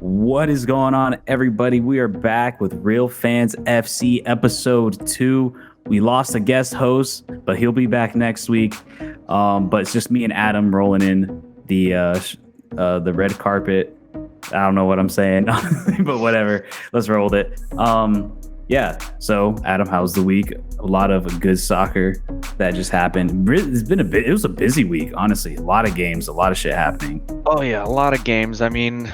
What is going on, everybody? We are back with Real Fans FC episode 2. We lost a guest host, but he'll be back next week. But it's just me and Adam rolling in the red carpet. I don't know what I'm saying, but whatever. Let's roll it. Yeah. So, Adam, how's the week? A lot of good soccer that just happened. It was a busy week, honestly. A lot of games, a lot of shit happening. Oh yeah, a lot of games. I mean,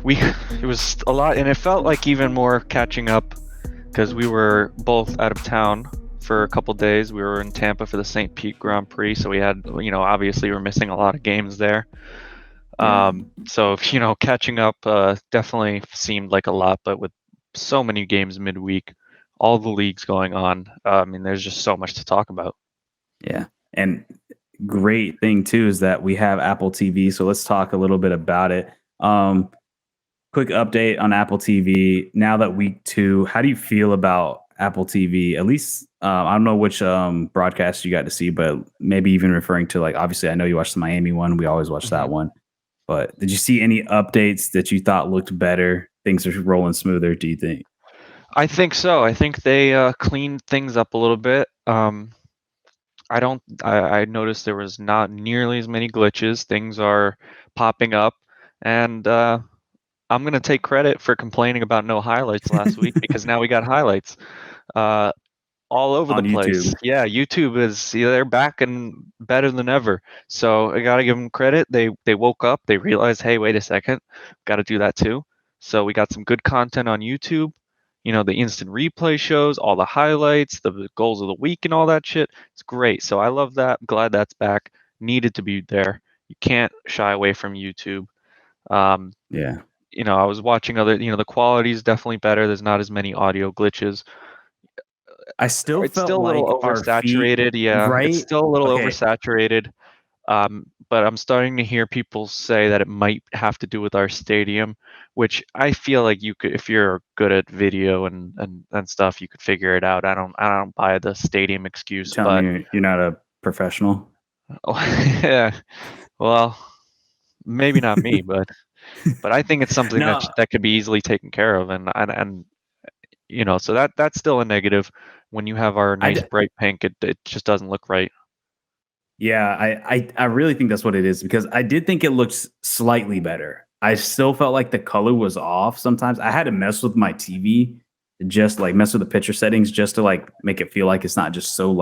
it was a lot, and it felt like even more catching up because we were both out of town for a couple days. We were in Tampa for the St. Pete Grand Prix, so we had, obviously we're missing a lot of games there. So catching up definitely seemed like a lot, but with so many games midweek, all the leagues going on, I mean, there's just so much to talk about. Yeah, and great thing too is that we have Apple TV, so let's talk a little bit about it. Quick update on Apple TV. Now that week 2, how do you feel about Apple TV? At least I don't know which broadcast you got to see, but maybe even referring to, like, obviously I know you watched the Miami one. We always watch that one. But did you see any updates that you thought looked better? Things are rolling smoother, do you think? I think so. I think they cleaned things up a little bit. I noticed there was not nearly as many glitches. Things are popping up, and I'm going to take credit for complaining about no highlights last week because now we got highlights all over On the place. YouTube. Yeah, YouTube they're back and better than ever. So I got to give them credit. They woke up. They realized, hey, wait a second, got to do that too. So we got some good content on YouTube. The instant replay shows, all the highlights, the goals of the week and all that shit. It's great. So I love that. Glad that's back. Needed to be there. You can't shy away from YouTube. Yeah. I was watching other, the quality is definitely better. There's not as many audio glitches. It's still a little oversaturated. Yeah, right? It's still a little Okay. oversaturated. But I'm starting to hear people say that it might have to do with our stadium, which I feel like you could, if you're good at video and stuff, you could figure it out. I don't buy the stadium excuse. Tell me you're not a professional. Yeah, well, maybe not me, but I think it's something that could be easily taken care of, and so that's still a negative. When you have our nice bright pink, it just doesn't look right. Yeah, I really think that's what it is, because I did think it looked slightly better. I still felt like the color was off sometimes. I had to mess with my TV, just like mess with the picture settings just to like make it feel like it's not just so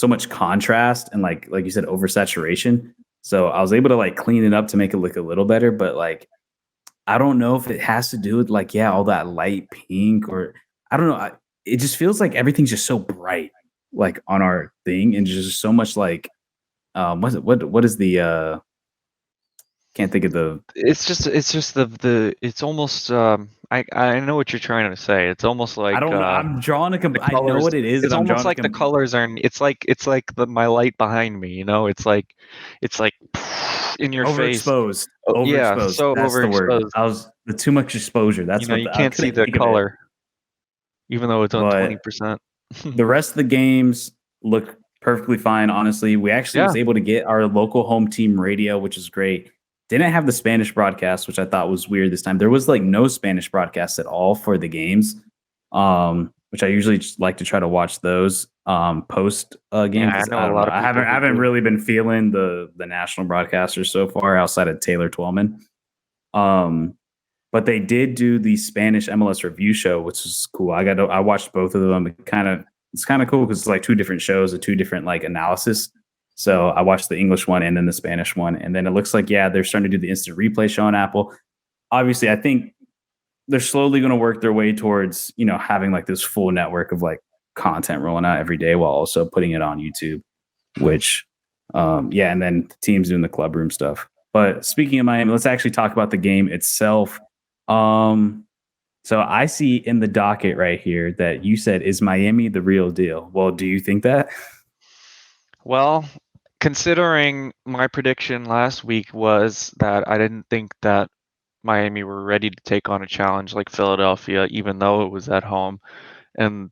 much contrast and like you said, oversaturation. So I was able to like clean it up to make it look a little better, but like I don't know if it has to do with like, yeah, all that light pink, or I don't know. It just feels like everything's just so bright, like on our thing, and just so much like, what is the can't think of the. It's just it's almost I know what you're trying to say. It's almost like I don't know. I'm drawing I know what it is. It's almost like the colors are. It's like my light behind me. It's like in your face. Overexposed. Yeah, so that's overexposed. The word. The too much exposure. That's what you can't see the color, even though it's on 20%. The rest of the games look perfectly fine. Honestly, we actually was able to get our local home team radio, which is great. Didn't have the Spanish broadcast, which I thought was weird this time. There was like no Spanish broadcast at all for the games, which I usually just like to try to watch those post game. I haven't really been feeling the national broadcasters so far outside of Taylor Twellman. But they did do the Spanish MLS review show, which is cool. I watched both of them. It's kind of cool because it's like two different shows, two different like analysis. So I watched the English one and then the Spanish one. And then it looks like, they're starting to do the instant replay show on Apple. Obviously, I think they're slowly going to work their way towards, having like this full network of like content rolling out every day while also putting it on YouTube, which, and then the teams doing the club room stuff. But speaking of Miami, let's actually talk about the game itself. So I see in the docket right here that you said, is Miami the real deal? Well, do you think that? Well, considering my prediction last week was that I didn't think that Miami were ready to take on a challenge like Philadelphia, even though it was at home, and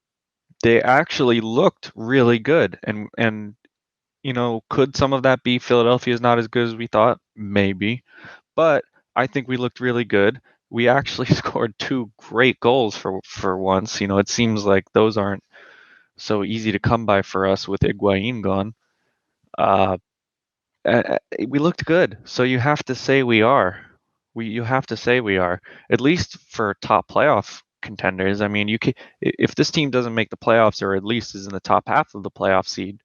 they actually looked really good. And could some of that be Philadelphia is not as good as we thought? Maybe, but I think we looked really good. we actually scored two great goals for once. You know, it seems like those aren't so easy to come by for us with Higuain gone. Uh, we looked good, so you have to say we are. You have to say we are, at least for top playoff contenders. I mean, if this team doesn't make the playoffs or at least is in the top half of the playoff seed,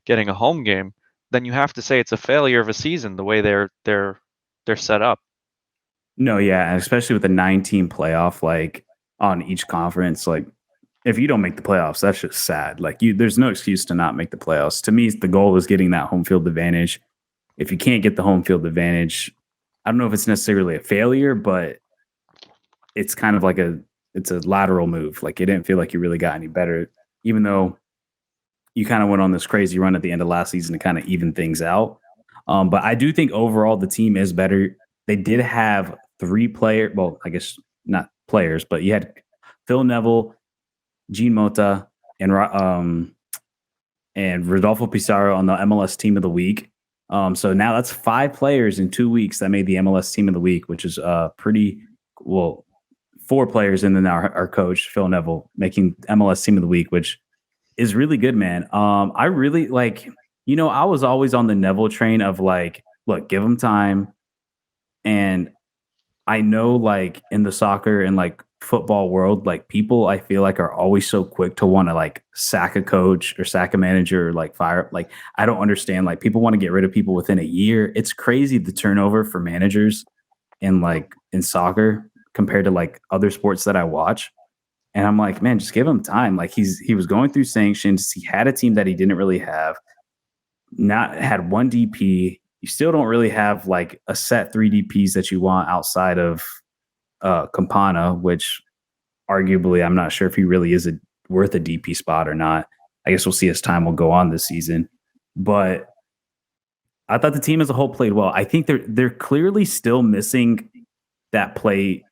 getting a home game, then you have to say it's a failure of a season the way they're set up. No, yeah, and especially with the 9-team playoff, like on each conference, like if you don't make the playoffs, that's just sad. Like there's no excuse to not make the playoffs. To me, the goal is getting that home field advantage. If you can't get the home field advantage, I don't know if it's necessarily a failure, but it's kind of like it's a lateral move. Like it didn't feel like you really got any better, even though you kind of went on this crazy run at the end of last season to kind of even things out. But I do think overall the team is better. They did have well, I guess not players, but you had Phil Neville, Gene Mota, and Rodolfo Pizarro on the MLS Team of the Week. So now that's 5 players in 2 weeks that made the MLS Team of the Week, which is pretty well. 4 players and then our coach Phil Neville making MLS Team of the Week, which is really good, man. I really like. I was always on the Neville train of like, look, give him time, and I know like in the soccer and like football world, like people I feel like are always so quick to want to like sack a coach or sack a manager or like fire. Like I don't understand. Like people want to get rid of people within a year. It's crazy the turnover for managers in soccer compared to like other sports that I watch. And I'm like, man, just give him time. Like he was going through sanctions. He had a team that he didn't really have. Not had one DP. You still don't really have like a set 3 DPs that you want outside of Campana, which arguably I'm not sure if he really is worth a DP spot or not. I guess we'll see as time will go on this season. But I thought the team as a whole played well. I think they're clearly still missing that playmaker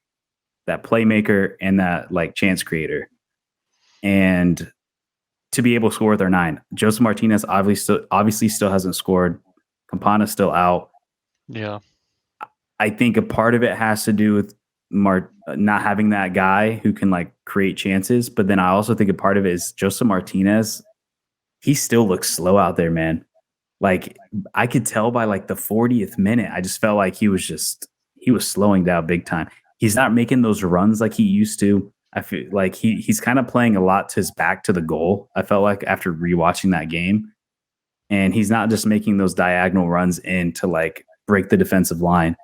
and that like chance creator. And to be able to score with our 9. Joseph Martinez obviously still hasn't scored. Campana's still out. Yeah. I think a part of it has to do with not having that guy who can like create chances. But then I also think a part of it is Joseph Martinez. He still looks slow out there, man. Like I could tell by like the 40th minute, I just felt like he was slowing down big time. He's not making those runs like he used to. I feel like he's kind of playing a lot to his back to the goal. I felt like after rewatching that game, and he's not just making those diagonal runs in to like break the defensive line.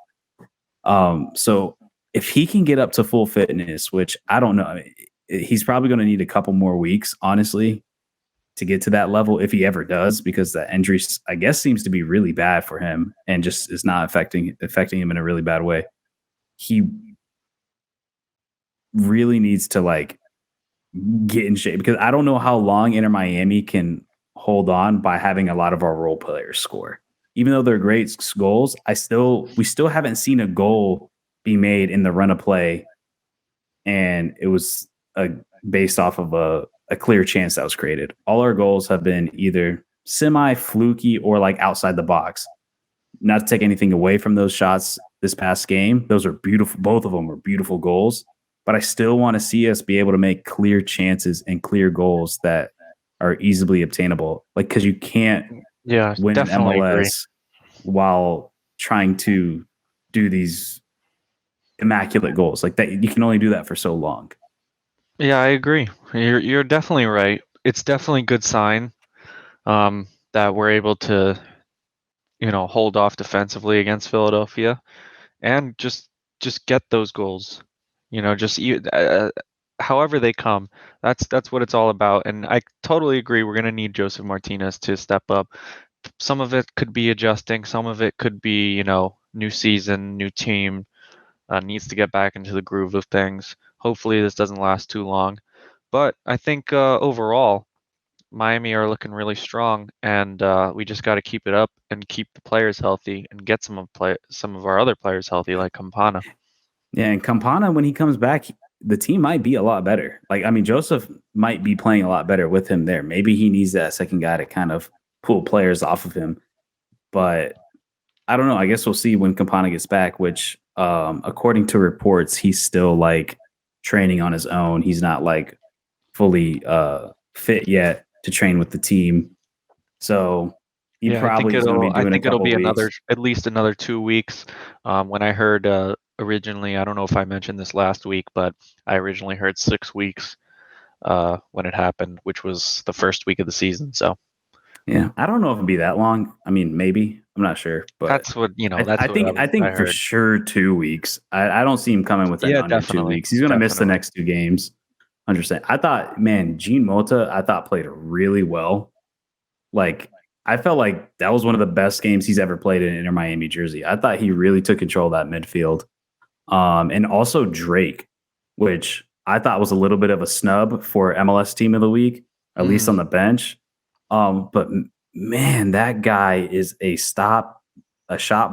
So if he can get up to full fitness, which I don't know, he's probably going to need a couple more weeks, honestly, to get to that level if he ever does, because the injury, I guess, seems to be really bad for him and just is not affecting him in a really bad way. He really needs to like get in shape, because I don't know how long Inter Miami can hold on by having a lot of our role players score. Even though they're great goals, we still haven't seen a goal be made in the run of play, and it was based off of a clear chance that was created. All our goals have been either semi fluky or like outside the box. Not to take anything away from those shots this past game. Those are beautiful. Both of them were beautiful goals. But I still want to see us be able to make clear chances and clear goals that are easily obtainable. Like, because you can't win an MLS agree. while trying to do these immaculate goals. Like that, you can only do that for so long. Yeah, I agree. You're definitely right. It's definitely a good sign that we're able to, hold off defensively against Philadelphia and just get those goals. However they come. That's what it's all about. And I totally agree. We're gonna need Joseph Martinez to step up. Some of it could be adjusting. Some of it could be, new season, new team. Needs to get back into the groove of things. Hopefully, this doesn't last too long. But I think overall, Miami are looking really strong, and we just got to keep it up and keep the players healthy and get some of our other players healthy, like Campana. Yeah, and Campana, when he comes back, the team might be a lot better. Like, I mean, Joseph might be playing a lot better with him there. Maybe he needs that second guy to kind of pull players off of him. But I don't know. I guess we'll see when Campana gets back, which according to reports, he's still like training on his own. He's not like fully fit yet to train with the team. So he Yeah, probably is going to be I doing a think it'll couple be weeks. at least another 2 weeks. When I heard originally, I don't know if I mentioned this last week, but I originally heard 6 weeks when it happened, which was the first week of the season. So Yeah, I don't know if it'd be that long. I mean, maybe I'm not sure, but that's what I That's what think I think I for heard. sure 2 weeks. I don't see him coming within Yeah, under 2 definitely, weeks. He's going to miss the definitely. next two games. 100%. I thought, man, Gene Mota, I thought played really well. Like I felt like that was one of the best games he's ever played in Inter Miami jersey. I thought he really took control of that midfield. And also Drake, which I thought was a little bit of a snub for MLS Team of the Week, at least on Mm, the bench. But man, that guy is a shot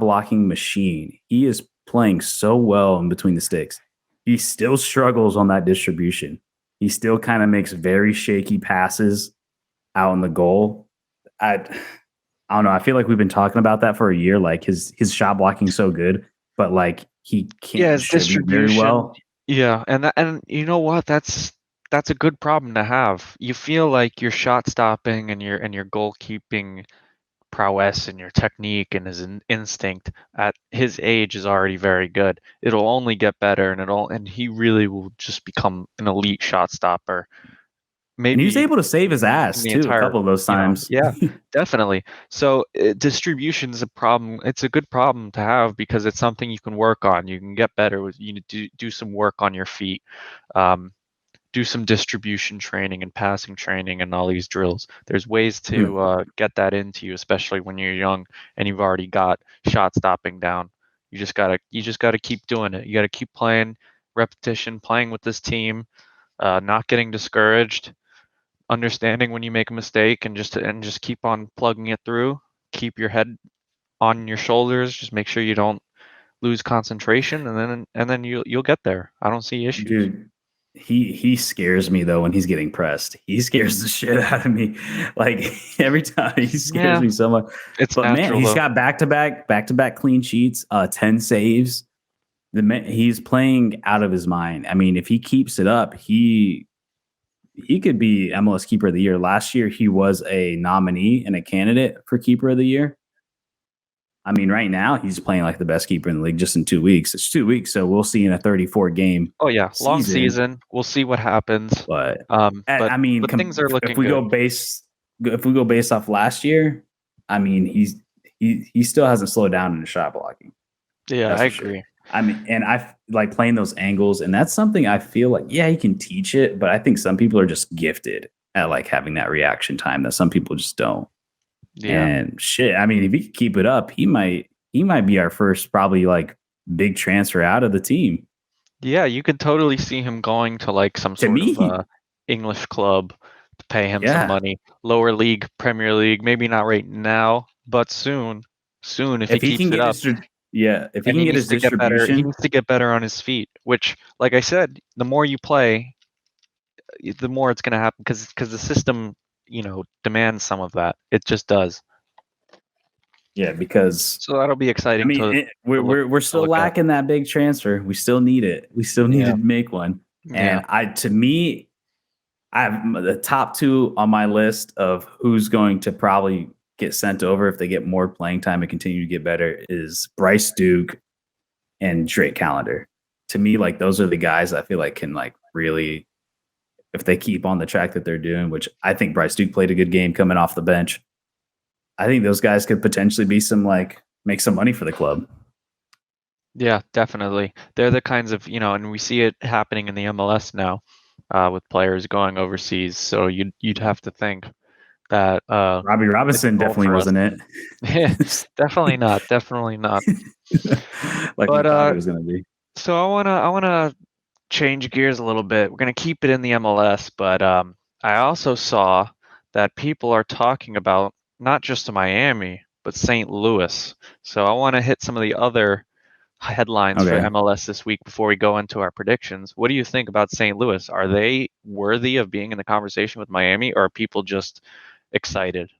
blocking machine. He is playing so well in between the sticks. He still struggles on that distribution. He still kind of makes very shaky passes out in the goal. I I don't know. I feel like we've been talking about that for a year. Like his shot blocking so good, but like he can't yeah, his distribute very distribution. well. Yeah, and you know what? That's a good problem to have. You feel like your shot stopping and your goalkeeping prowess and your technique and his instinct at his age is already very good. It'll only get better, and he really will just become an elite shot stopper. And he was Maybe able to save his in ass the too a entire, couple of those times. yeah, definitely. So distribution is a problem. It's a good problem to have because it's something you can work on. You can get better with. You do some work on your feet. Um, do some distribution training and passing training and all these drills. There's ways to get that into you, especially when you're young and you've already got shot stopping down. You just gotta keep doing it. You gotta keep playing, repetition, playing with this team, not getting discouraged, understanding when you make a mistake, and just keep on plugging it through. Keep your head on your shoulders. Just make sure you don't lose concentration, and then you'll get there. I don't see issues. Dude, he scares me though when he's getting pressed. He scares the shit out of me. Like every time he scares Yeah, me so much. it's But man, natural he's though. got back-to-back clean sheets, 10 saves. He's playing out of his mind. I mean, if he keeps it up, he could be MLS Keeper of the Year. Last year, he was a nominee and a candidate for Keeper of the Year. I mean, right now he's playing like the best keeper in the league just in 2 weeks. It's 2 weeks, so we'll see in a 34 game Oh yeah, long season. season. We'll see what happens. But But I mean, things are if looking we good. go based off last year, I mean, he still hasn't slowed down in the shot blocking. Yeah, That's I for sure. agree. I mean, and I like playing those angles, and that's something I feel like, yeah, he can teach it, but I think some people are just gifted at like having that reaction time that some people just don't. Yeah. And shit, I mean, if he could keep it up, he might be our first probably like big transfer out of the team. Yeah, you could totally see him going to like some To sort of me, English club to pay him some yeah. money. Lower league, Premier League, maybe not right now, but soon. Soon if he If he can keeps it get up. if he And can he get needs his to get better. He distribution, needs to get better on his feet, which like I said, the more you play, the more it's going to happen because the system, demands some of that. It just does. yeah, because So that'll be I exciting mean, to look we're to still look at. lacking that big transfer. We still need it. We still need to Yeah. make one. Yeah. And to me, I have the top two on my list of who's going to probably get sent over if they get more playing time and continue to get better is Bryce Duke and Drake Callender. To me, like those are the guys I feel like can like really, if they keep on the track that they're doing, which I think Bryce Duke played a good game coming off the bench. I think those guys could potentially be some like make some money for the club. Yeah, definitely. They're the kinds of, and we see it happening in the MLS now, with players going overseas. So you'd have to think that Robbie it's a Robinson goal definitely for us. wasn't it. Yeah, definitely not. Definitely not. Like we But thought it was going to be. so I wanna change gears a little bit. We're gonna keep it in the MLS, but I also saw that people are talking about not just Miami, but St. Louis. So I want to hit some of the other headlines for Okay. MLS this week before we go into our predictions. What do you think about St. Louis? Are they worthy of being in the conversation with Miami, or are people just excited?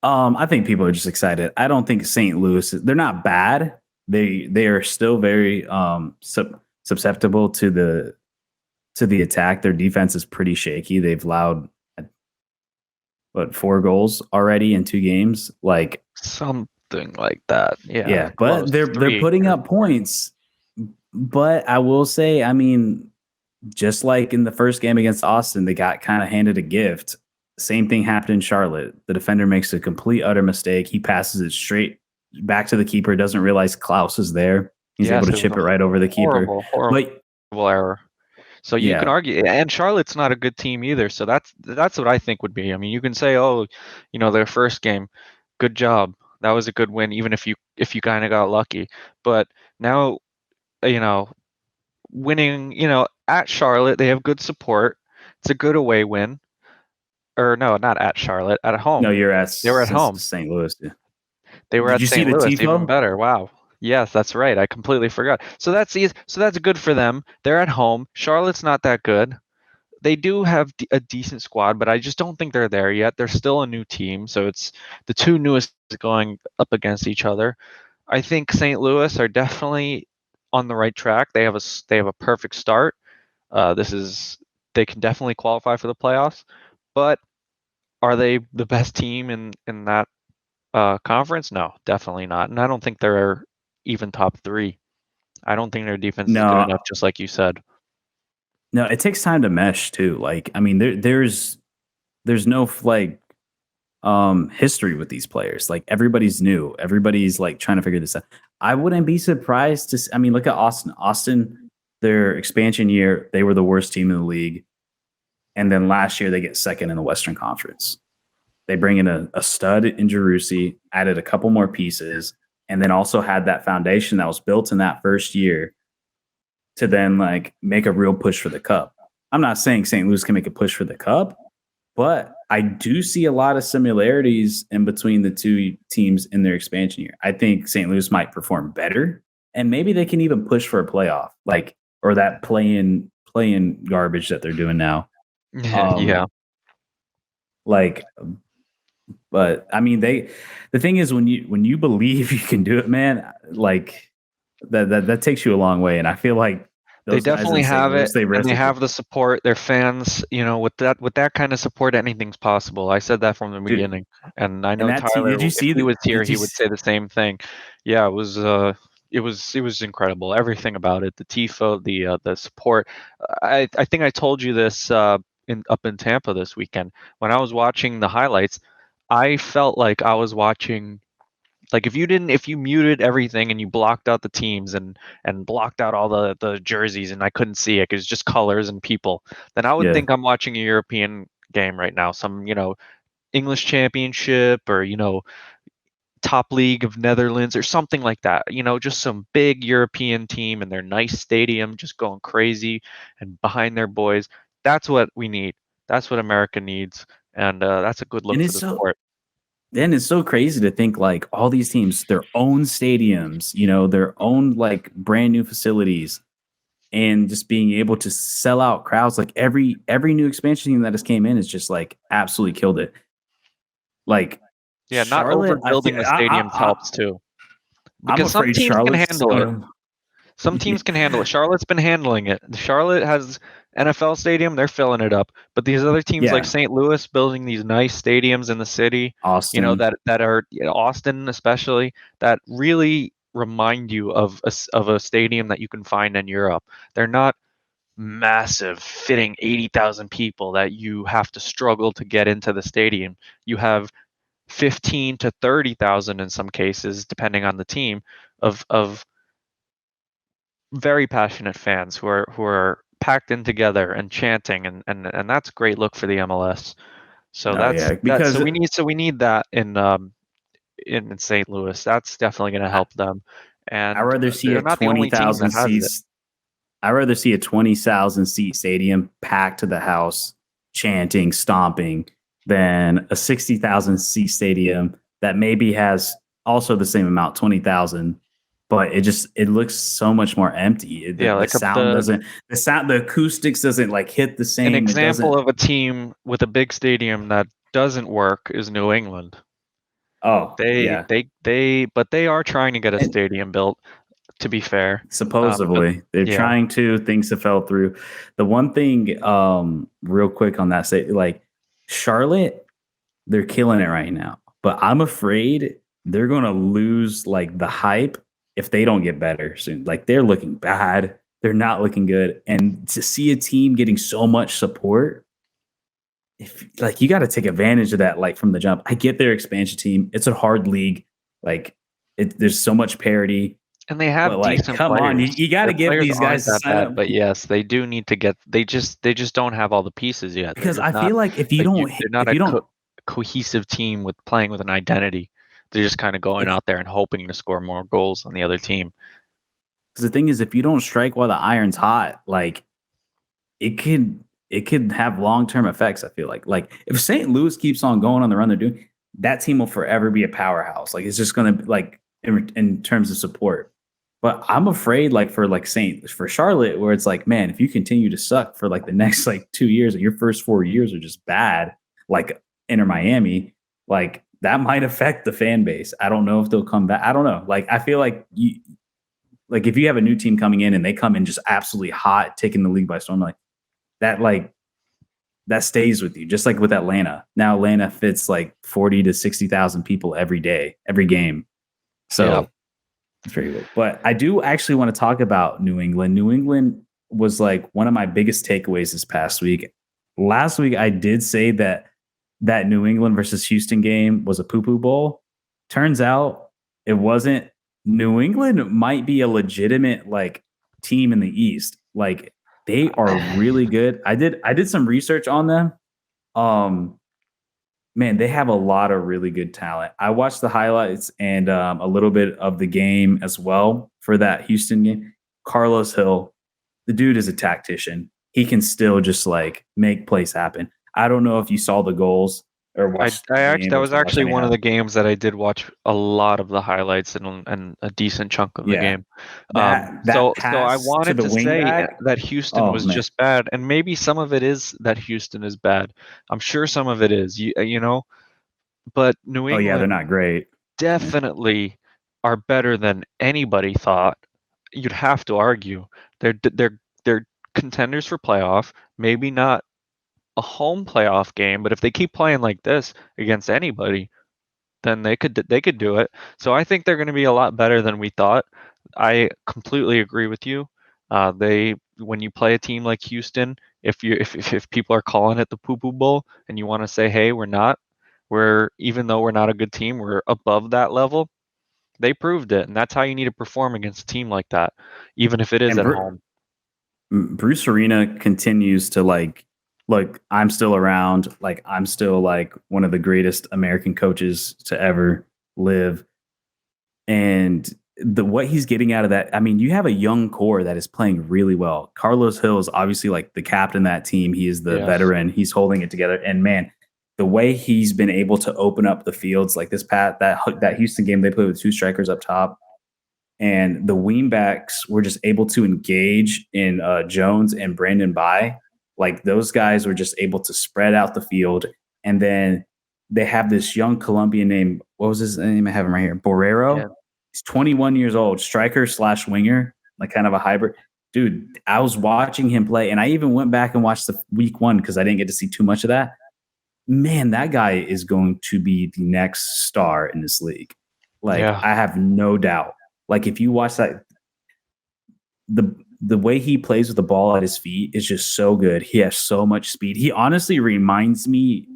I think people are just excited. I don't think St. Louis they're not bad. they are still very susceptible to the attack. Their defense is pretty shaky. They've allowed what 4 goals already in 2 games. Like Something like that. Yeah, yeah, but close. they're Three. putting up points. But I will say, I mean, just like in the first game against Austin, they got kind of handed a gift. Same thing happened in Charlotte. The defender makes a complete utter mistake. He passes it straight back to the keeper. Doesn't realize Klaus is there. He's able Yes, to it was chip a it right over the keeper. horrible, horrible But error. So you can yeah, argue, and Charlotte's not a good team either. So that's what I think would be. I mean, you can say, oh, their first game, good job, that was a good win, even if you kind of got lucky. But now, you know, winning, at Charlotte, they have good support. It's a good away win. Or no, not at Charlotte, at no, home. you're at They were at home. St. Louis. Yeah. They were Did at you see St. the Louis, even tifo? better. Wow. Yes, that's right. I completely forgot. So that's easy. So that's good for them. They're at home. Charlotte's not that good. They do have a decent squad, but I just don't think they're there yet. They're still a new team, so it's the two newest going up against each other. I think St. Louis are definitely on the right track. They have a perfect start. This is They can definitely qualify for the playoffs, but are they the best team in that conference? No, definitely not. And I don't think they're even top three. I don't think their defense is good No, enough, just like you said. no, it takes time to mesh too. Like, I mean, there's no like history with these players. Like everybody's new. Everybody's like trying to figure this out. I wouldn't be surprised to I mean, look at Austin. Austin, their expansion year, they were the worst team in the league. And then last year they get second in the Western Conference. They bring in a stud in Jerusi, added a couple more pieces, and then also had that foundation that was built in that first year to then like make a real push for the cup. I'm not saying St. Louis can make a push for the cup, but I do see a lot of similarities in between the two teams in their expansion year. I think St. Louis might perform better, and maybe they can even push for a playoff, like or that play in garbage that they're doing now. Yeah. Like, but I mean, the thing is when you believe you can do it, man, like that takes you a long way, and I feel like They those guys definitely in St. have Louis it, they and they reciprocate. have the support. Their fans, with that kind of support, anything's possible. I said that from the Dude, beginning, and I and know that team, Tyler, did you if see he the was here, did you he would say the same thing. Yeah, it was incredible. Everything about it, the tifo, the support. I think I told you this up in Tampa this weekend when I was watching the highlights. I felt like I was watching, like, if you muted everything and you blocked out the teams and blocked out all the jerseys and I couldn't see it 'cause it's just colors and people, then I would yeah. think I'm watching a European game right now, some, English championship, or, top league of Netherlands or something like that. Just some big European team and their nice stadium just going crazy and behind their boys. That's what we need. That's what America needs. And that's a good And look for it's the so sport. then it's so crazy to think like all these teams, their own stadiums, their own like brand new facilities, and just being able to sell out crowds. Like every new expansion team that has came in has just like absolutely killed it. Like Yeah, not Charlotte, I feel overbuilding the stadiums helps too. I'm Because some afraid teams can Charlotte's handle it. Some yeah, teams can handle it. Charlotte's been handling it. Charlotte has NFL stadium, they're filling it up. But these other teams like yeah, St. Louis building these nice stadiums in the city, Austin. that are, Austin especially, that really remind you of a stadium that you can find in Europe. They're not massive, fitting 80,000 people that you have to struggle to get into the stadium. You have 15 to 30,000 in some cases, depending on the team, of very passionate fans who are packed in together and chanting, and that's a great look for the MLS. So Oh that's yeah, that. So because we need that in St. Louis. That's definitely going to I, help them, I and rather see they're a not the only team 20,000 that has it. seats. I rather see a 20,000 seat stadium packed to the house, chanting, stomping, than a 60,000 seat stadium that maybe has also the same amount, 20,000, but it looks so much more empty. Yeah, The like sound doesn't, the acoustics doesn't like hit the an same. It example doesn't. of a team with a big stadium that doesn't work is New England. Oh yeah, But they are trying to get a and stadium built. To be fair, but supposedly they're yeah, trying to. Things have fell through. The one thing, real quick on that, say like Charlotte, they're killing it right now, but I'm afraid they're going to lose like the hype if they don't get better soon. Like they're looking bad. They're not looking good. And to see a team getting so much support, if like you got to take advantage of that, like from the jump. I get their expansion team. It's a hard league. Like there's so much parity, and they but have like, decent come on, players. you got Their to give players these aren't guys to that sign bad, up but yes, they do need to get. They just don't have all the pieces yet. They're because just I not feel like if you don't, they're not if a you don't, cohesive team with playing with an identity. They're just kind of going if out there and hoping to score more goals on the other team. because the thing is, if you don't strike while the iron's hot, like it could have long term effects. I feel like if St. Louis keeps on going on the run they're doing, that team will forever be a powerhouse. Like it's just gonna like in terms of support. But I'm afraid like for Charlotte, where it's like, man, if you continue to suck for like the next like 2 years, and your first 4 years are just bad, like Inter Miami, like that might affect the fan base. I don't know if they'll come back. I don't know. Like I feel like if you have a new team coming in and they come in just absolutely hot, taking the league by storm, like that stays with you, just like with Atlanta. Now Atlanta fits like 40 to 60,000 people every day, every game. Yeah, So it's very good. But I do actually want to talk about New England. New England was like one of my biggest takeaways this past week. Last week I did say that New England versus Houston game was a poo-poo bowl. Turns out it wasn't. New England might be a legitimate like team in the East. Like they are really good. I did some research on them. Um, man, they have a lot of really good talent. I watched the highlights and a little bit of the game as well for that Houston game. Carlos Hill, the dude is a tactician. He can still just like make plays happen. I don't know if you saw the goals or watched I the actually game that or was didn't watch actually any one of of the it. games that I did watch a lot of the highlights and a decent chunk of the Yeah, game. that So I pass to wanted the to say wingback. that Houston Oh was man. just bad, and maybe some of it is that Houston is bad. I'm sure some of it is, you know, but New Oh yeah, they're England not great. Yeah. definitely are better than anybody thought. You'd have to argue they're contenders for playoff. Maybe not a home playoff game, but if they keep playing like this against anybody, then they could do it. So I think they're going to be a lot better than we thought. I completely agree with you. They when you play a team like Houston, if people are calling it the poo poo bowl and you want to say, hey, we're even though we're not a good team, we're above that level. They proved it, and that's how you need to perform against a team like that, even if it is And at home. Bruce Arena continues to like, look, I'm still around. Like, I'm still like one of the greatest American coaches to ever live. And the what he's getting out of that, I mean, you have a young core that is playing really well. Carlos Hill is obviously like the captain of that team. He is the Yes. veteran. He's holding it together. And man, the way he's been able to open up the fields, like this pat that Houston game, they played with two strikers up top, and the wingbacks were just able to engage in Jones and Brandon By. Like those guys were just able to spread out the field, and then they have this young Colombian named, what was his name? I have him right here, Yeah. Borrero. He's 21 years old, striker slash winger, like kind of a hybrid. Dude, I was watching him play, and I even went back and watched the week one because I didn't get to see too much of that. Man, that guy is going to be the next star in this league. Like, Yeah. I have no doubt. Like, if you watch that, the way he plays with the ball at his feet is just so good. He has so much speed. He honestly reminds me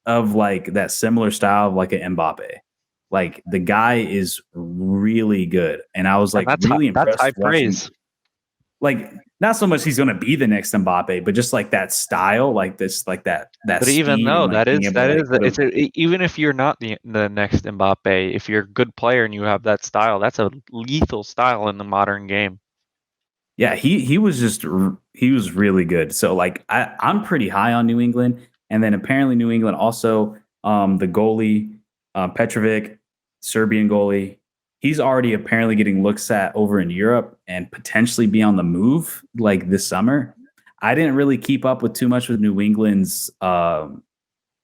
of like that similar style of like an Mbappe. Like the guy is really good, and I was And like really that's high impressed watching. praise. Like not so much he's going to be the next Mbappe, but just like that style, like this, like that But even speed, and though like being able to like put him. even if you're not the next Mbappe, if you're a good player and you have that style, that's a lethal style in the modern game. Yeah, he was just he was really good. So like I'm pretty high on New England, and then apparently New England also the goalie Petrovic, Serbian goalie, he's already apparently getting looks at over in Europe and potentially be on the move like this summer. I didn't really keep up with too much with New England's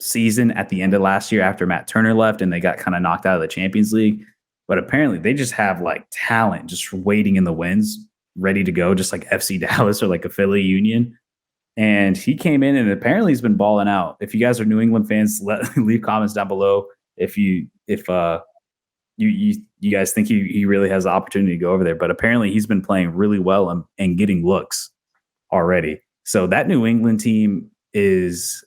season at the end of last year after Matt Turner left and they got kind of knocked out of the Champions League. But apparently they just have like talent just waiting in the wings, ready to go, just like FC Dallas or like a Philly Union. And he came in and apparently he's been balling out. If you guys are New England fans, leave comments down below if you guys think he really has the opportunity to go over there. But apparently he's been playing really well and getting looks already. So that New England team is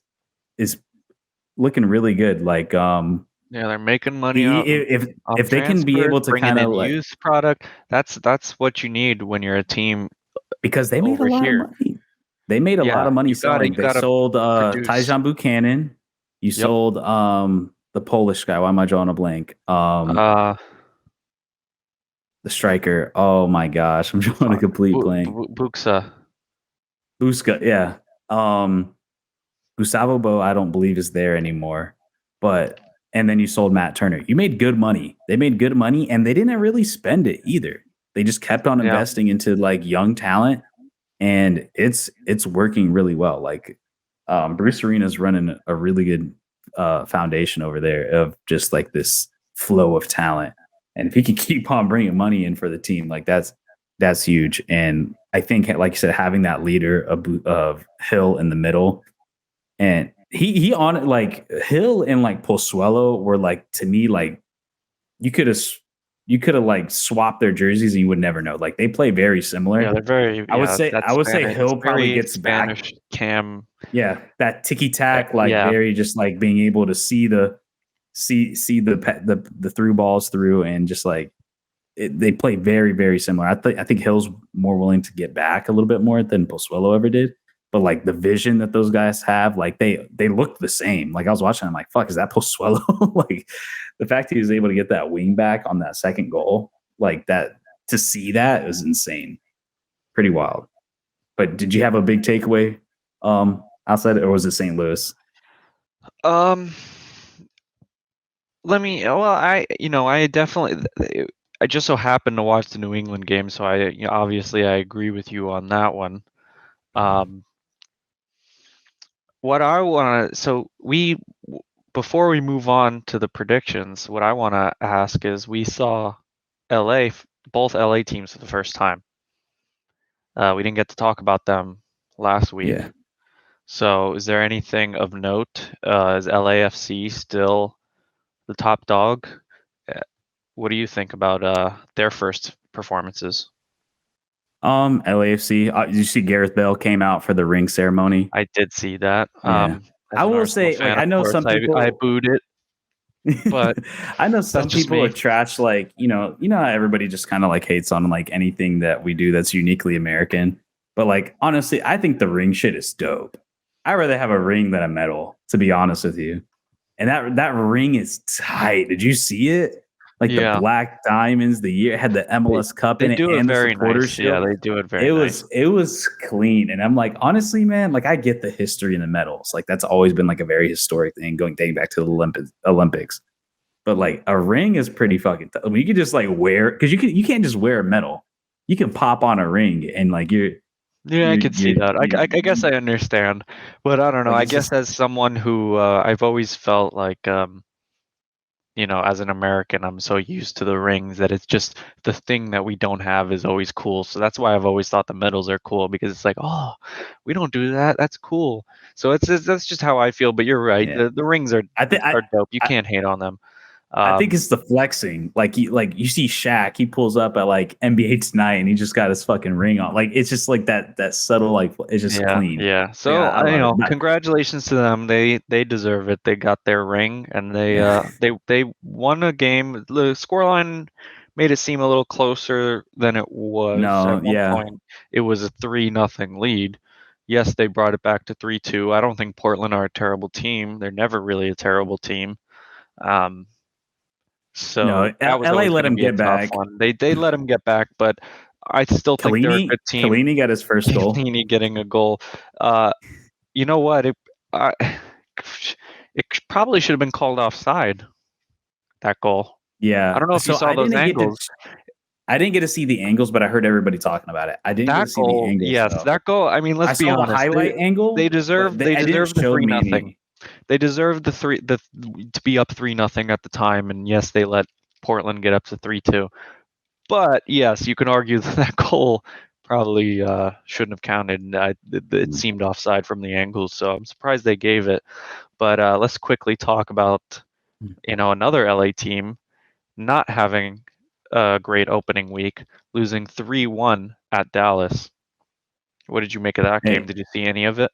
looking really good. Like yeah, they're making money if they can be able to kind of like use product. That's what you need when you're a team, because they made a lot of money. They made a lot of money selling. They sold Tyjon Buchanan. You sold the Polish guy. Why am I drawing a blank? The striker. Oh my gosh, I'm drawing a complete blank. Buxa, yeah. Gustavo Bo, I don't believe is there anymore. And then you sold Matt Turner. You made good money. They made good money, and they didn't really spend it either. They just kept on investing into like young talent, and it's working really well. Like Bruce Arena's running a really good foundation over there of just like this flow of talent. And if he can keep on bringing money in for the team, like that's huge. And I think, like you said, having that leader of Hill in the middle, and he on like Hill and like Pozuelo were like, to me, like you could have like swapped their jerseys and you would never know. Like they play very similar. Yeah, they're very. I would say Hill probably gets Spanish back. Cam. Yeah, that ticky tack, like very just like being able to see the through balls through, and just like they play very, very similar. I think Hill's more willing to get back a little bit more than Pozuelo ever did. But like the vision that those guys have, like they look the same. Like I was watching, I'm like, fuck, is that Pozuelo? Like the fact he was able to get that wing back on that second goal, like that, to see that is insane. Pretty wild. But did you have a big takeaway outside, or was it St. Louis? I definitely, I just so happened to watch the New England game, so obviously I agree with you on that one. What I want to, before we move on to the predictions, what I want to ask is, we saw both LA teams for the first time. We didn't get to talk about them last week. Yeah. So is there anything of note? Is LAFC still the top dog? What do you think about their first performances? LAFC. Did you see Gareth Bale came out for the ring ceremony? I did see that. Yeah. I will say, like, I know some people. I booed it, but I know some people are trash. Like how everybody just kind of like hates on like anything that we do that's uniquely American. But like honestly, I think the ring shit is dope. I'd rather have a ring than a medal, to be honest with you. And that ring is tight. Did you see it? Like the black diamonds, it had the MLS Cup in it, and the supporter shield. Yeah, they do it very nice. It was clean. And I'm like, honestly, man, like I get the history in the medals. Like that's always been like a very historic thing dating back to the Olympics. But like a ring is pretty fucking tough. I mean, you can just like wear, because you can't just wear a medal. You can pop on a ring and like I could see that. I guess I understand, but I don't know. Like I guess as someone who I've always felt like as an American, I'm so used to the rings that it's just the thing that we don't have is always cool. So that's why I've always thought the medals are cool, because it's like, oh, we don't do that. That's cool. So that's just how I feel. But you're right. Yeah. The rings are dope. You can't hate on them. I think it's the flexing. Like you see Shaq, he pulls up at like NBA Tonight and he just got his fucking ring on. Like it's just like that subtle, like it's just clean. Yeah. So congratulations to them. They deserve it. They got their ring, and they won a game. The scoreline made it seem a little closer than it was. At one point, it was a 3-0 lead. Yes, they brought it back to 3-2. I don't think Portland are a terrible team. They're never really a terrible team. So LA let him get back. They let him get back, but I still think they're a good team. Chiellini got his first goal. Chiellini getting a goal. You know what? It probably should have been called offside. That goal. Yeah. I don't know if you saw those angles. I didn't get to see the angles, but I heard everybody talking about it. I didn't get to see the angles. Yes, that goal. I mean, let's be honest. The highlight angle. They deserve the 3-0. They deserved to be up 3-0 at the time, and yes, they let Portland get up to 3-2. But yes, you can argue that that goal probably shouldn't have counted. It seemed offside from the angle, so I'm surprised they gave it. But let's quickly talk about another LA team not having a great opening week, losing 3-1 at Dallas. What did you make of that game? Hey, Did you see any of it?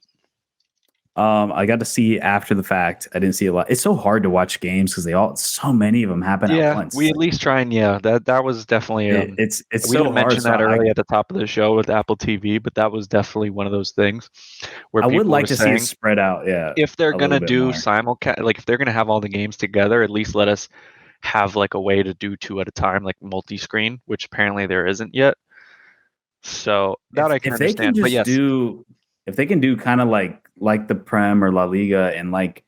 I got to see after the fact. I didn't see a lot. It's so hard to watch games because so many of them happen at Yeah, we once. at least try and that was definitely It's we so didn't hard. mention So that early at the top of the show with Apple TV, but that was definitely one of those things where I would people were like to see it saying spread out. Yeah, if they're a little gonna bit do more. simulcast, like if they're gonna have all the games together, at least let us have like a way to do two at a time, like multi-screen, which apparently there isn't yet. So that I can If they can understand. But just yes, do if they can do kind of like the Prem or La Liga and the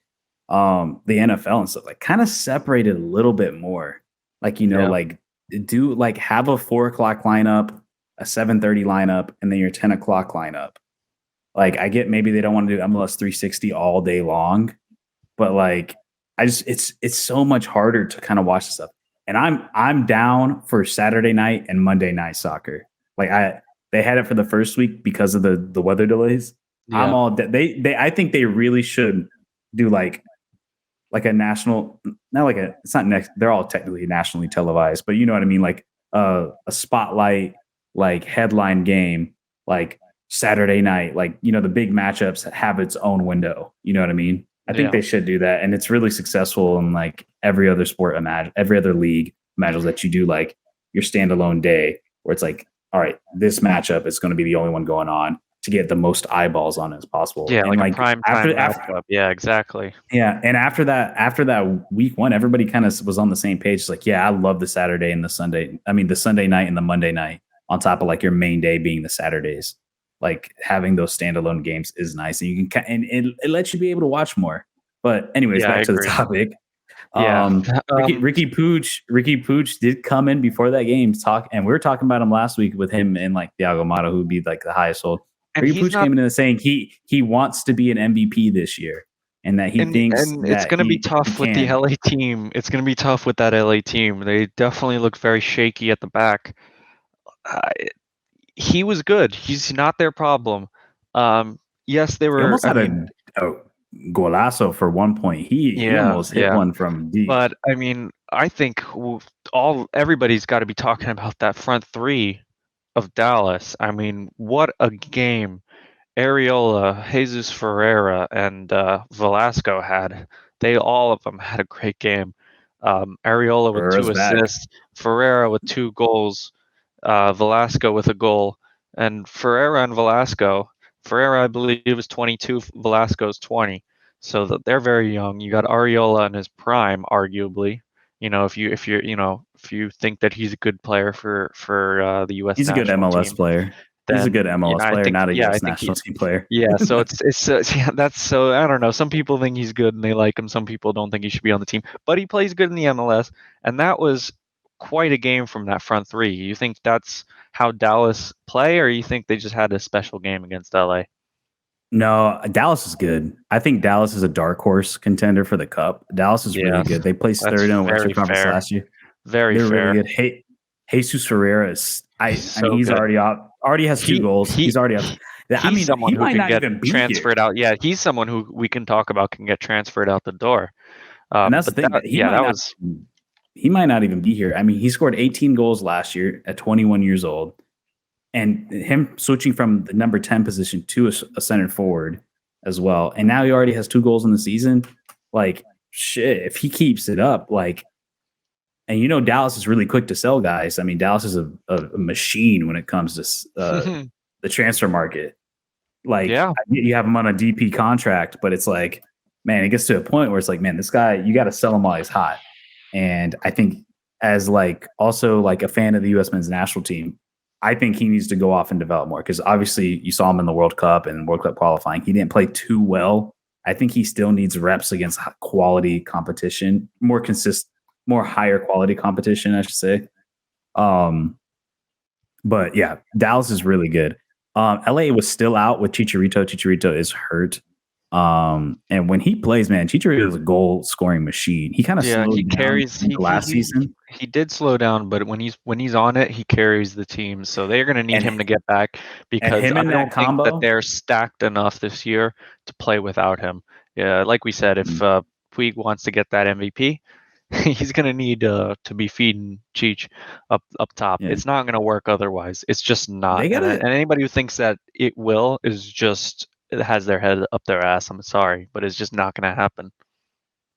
NFL and stuff, like kind of separate it a little bit more. yeah, Like do like have a 4 o'clock lineup, a 7:30 lineup, and then your 10 o'clock lineup. Like I get maybe they don't want to do MLS 360 all day long, but like I just it's so much harder to kind of watch this stuff. And I'm down for Saturday night and Monday night soccer. Like they had it for the first week because of the weather delays. I'm yeah, all they I think they really should do like a national, not like a, it's not next, they're all technically nationally televised, but you know what I mean, like a spotlight like headline game like Saturday night, like the big matchups have its own window, you know what I mean. I think yeah. they should do that, and it's really successful in like every other sport, every other league imagines that you do like your standalone day where it's like, all right, this matchup is going to be the only one going on to get the most eyeballs on it as possible. Yeah, And like a like prime time matchup. Yeah, exactly. yeah, and after that week one, everybody kind of was on the same page. It's like, yeah, I love the Saturday and the Sunday. I mean, the Sunday night and the Monday night on top of like your main day being the Saturdays. Like having those standalone games is nice, and you can and it lets you be able to watch more. But anyways, Yeah, I back to the agree. topic. Yeah. Ricky Pooch did come in before that game and we were talking about him last week with him and like Thiago Motta, who would be like the highest sold. And Ricky he's Pooch not came in and saying he wants to be an MVP this year, and that he thinks and it's that gonna be he tough with the can. LA team. It's gonna be tough with that LA team. They definitely look very shaky at the back. Uh, he was good. He's not their problem. Yes, they He wul almost I had mean, a golazo for one point. He yeah, almost hit yeah. one from deep. But I mean, I think everybody's got to be talking about that front three of Dallas. I mean, what a game Areola, Jesus Ferreira, and Velasco had. All of them had a great game. Areola with Herrera's 2 back. assists, Ferreira with 2 goals, Velasco with a goal, and Ferreira I believe is 22, Velasco's 20, so that they're very young. You got Areola in his prime, arguably. If you think that he's a good player for the U.S. He's a good national MLS team, player. He's a then good MLS I player, think not a yeah, I U.S. think national he's team player. yeah. So it's yeah, that's so I don't know. Some people think he's good and they like him. Some people don't think he should be on the team, but he plays good in the MLS, and that was quite a game from that front three. You think that's how Dallas play, or you think they just had a special game against LA? No, Dallas is good. I think Dallas is a dark horse contender for the Cup. Dallas is really Yes, good. They placed that's third in the Western very Conference fair. last year. Very They're really fair. good. Hey, Jesus Ferreira is. I mean, So he's good. already off. Already has two He goals. he He's already up. I he's mean, someone he who might can not get even be here. transferred out. Yeah, he's someone who we can talk about can get transferred out the door. And that's the But thing. that yeah, that was He might not even be here. I mean, he scored 18 goals last year at 21 years old, and him switching from the number 10 position to a center forward as well. And now he already has 2 goals in the season. Like shit, if he keeps it up, like, and Dallas is really quick to sell guys. I mean, Dallas is a machine when it comes to the transfer market. Like yeah. you have him on a DP contract, but it's like, man, it gets to a point where it's like, man, this guy, you got to sell him while he's hot. And I think as like also like a fan of the U.S. men's national team, I think he needs to go off and develop more because obviously you saw him in the World Cup and World Cup qualifying. He didn't play too well. I think he still needs reps against quality competition, more higher quality competition, I should say. Um, but yeah, Dallas is really good. LA was still out with Chicharito. Chicharito is hurt. And when he plays, man, Chicharito is a goal scoring machine. He kind of Yeah, he slowed down carries last season, he did slow down, but when he's on it, he carries the team. So they're going to need him and to get back and because him I in that don't think that combo. they're stacked enough this year to play without him. Yeah, like we said, if Puig wants to get that MVP, he's going to need to be feeding Cheech up top. Yeah, It's not going to work otherwise. It's just not. they And gotta anybody who thinks that it will is just it has their head up their ass. I'm sorry, but it's just not going to happen.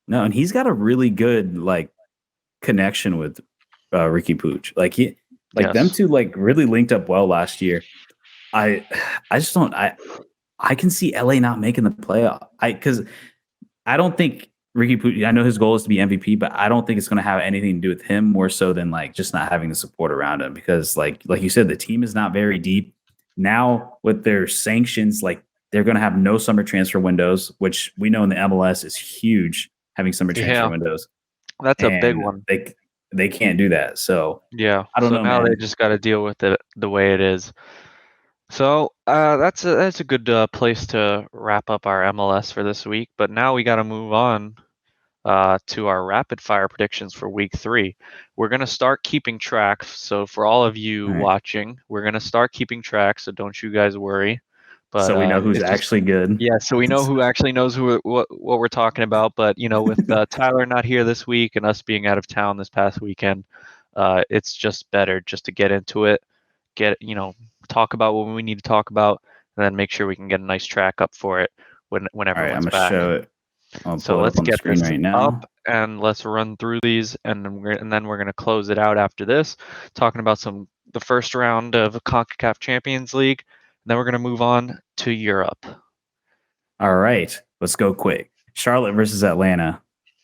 no, and he's got a really good like connection with Ricky Pooch. Like them Yes. two like really linked up well last year. I I just don't I can see LA not making the playoff. Because I don't think Ricky Pooch, I know his goal is to be MVP, but I don't think it's going to have anything to do with him more so than like just not having the support around him. Because like you said, the team is not very deep now with their sanctions. Like they're going to have no summer transfer windows, which we know in the MLS is huge having summer transfer Yeah, windows, that's a big and one. they can't do that. So Yeah. I don't So know, now they man. just got to deal with it the way it is. So that's a good place to wrap up our MLS for this week. But now we got to move on to our rapid fire predictions for week 3. We're going to start keeping track. So for all of you All right, watching, we're going to start keeping track. So don't you guys worry. But so we know who's it's just actually good. yeah. So we know who actually knows what we're talking about. But with Tyler not here this week and us being out of town this past weekend, it's just better just to get into it, get talk about what we need to talk about, and then make sure we can get a nice track up for it when All right, I'm everyone's gonna back. show it. I'll So pull it up let's on the get screen this right up now. and let's run through these, and then we're gonna close it out after this, talking about the first round of Concacaf Champions League. And then we're gonna move on to Europe. All right, let's go quick. Charlotte versus Atlanta.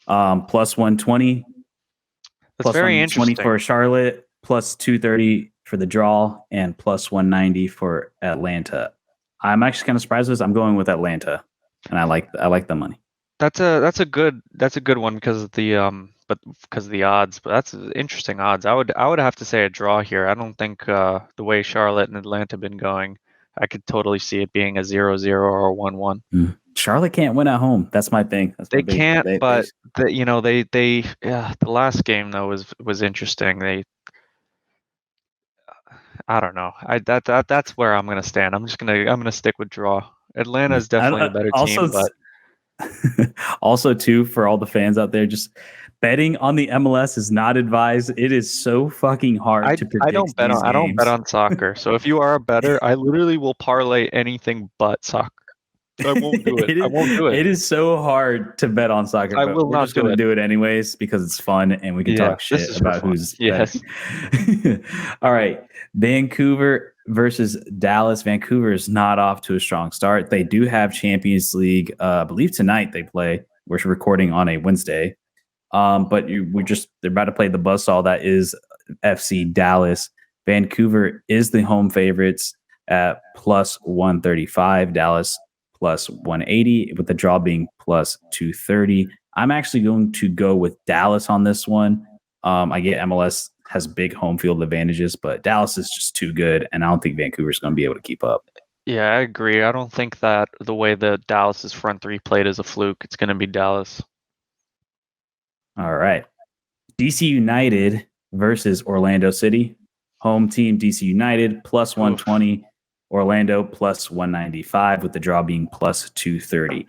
Plus 120, That's plus very 120 interesting. for Charlotte, plus 230 for the draw, and plus 190 for Atlanta. I'm actually kind of surprised with this. I'm going with Atlanta, and I like the money. That's a good one because of the because of the odds. But that's interesting odds. I would have to say a draw here. I don't think the way Charlotte and Atlanta have been going, I could totally see it being a 0-0 or a 1-1. Charlotte can't win at home. That's my thing. That's my They big. can't, but they yeah, the last game though was interesting. I don't know. That's where I'm gonna stand. I'm gonna stick with draw. Atlanta is definitely the better Also, team, but also too for all the fans out there, just betting on the MLS is not advised. It is so fucking hard to I predict don't bet these on I don't bet games. on soccer. So if you are a bettor, I literally will parlay anything but soccer. I won't do it. it I is won't do it. it is so hard to bet on soccer, I but will we're not just do gonna it. do it anyways because it's fun and we can Yeah, talk this shit is for about fun. who's better. Yes. All right. Vancouver versus Dallas. Vancouver is not off to a strong start. They do have Champions League. I believe tonight they play. We're recording on a Wednesday. But they're about to play the buzzsaw that is FC Dallas. Vancouver is the home favorites at plus 135. Dallas plus 180, with the draw being plus 230. I'm actually going to go with Dallas on this one. I get MLS has big home field advantages, but Dallas is just too good, and I don't think Vancouver's going to be able to keep up. Yeah, I agree. I don't think that the way the Dallas's front three played is a fluke. It's going to be Dallas. All right. DC United versus Orlando City. Home team DC United plus Oof. 120, Orlando plus 195, with the draw being plus 230.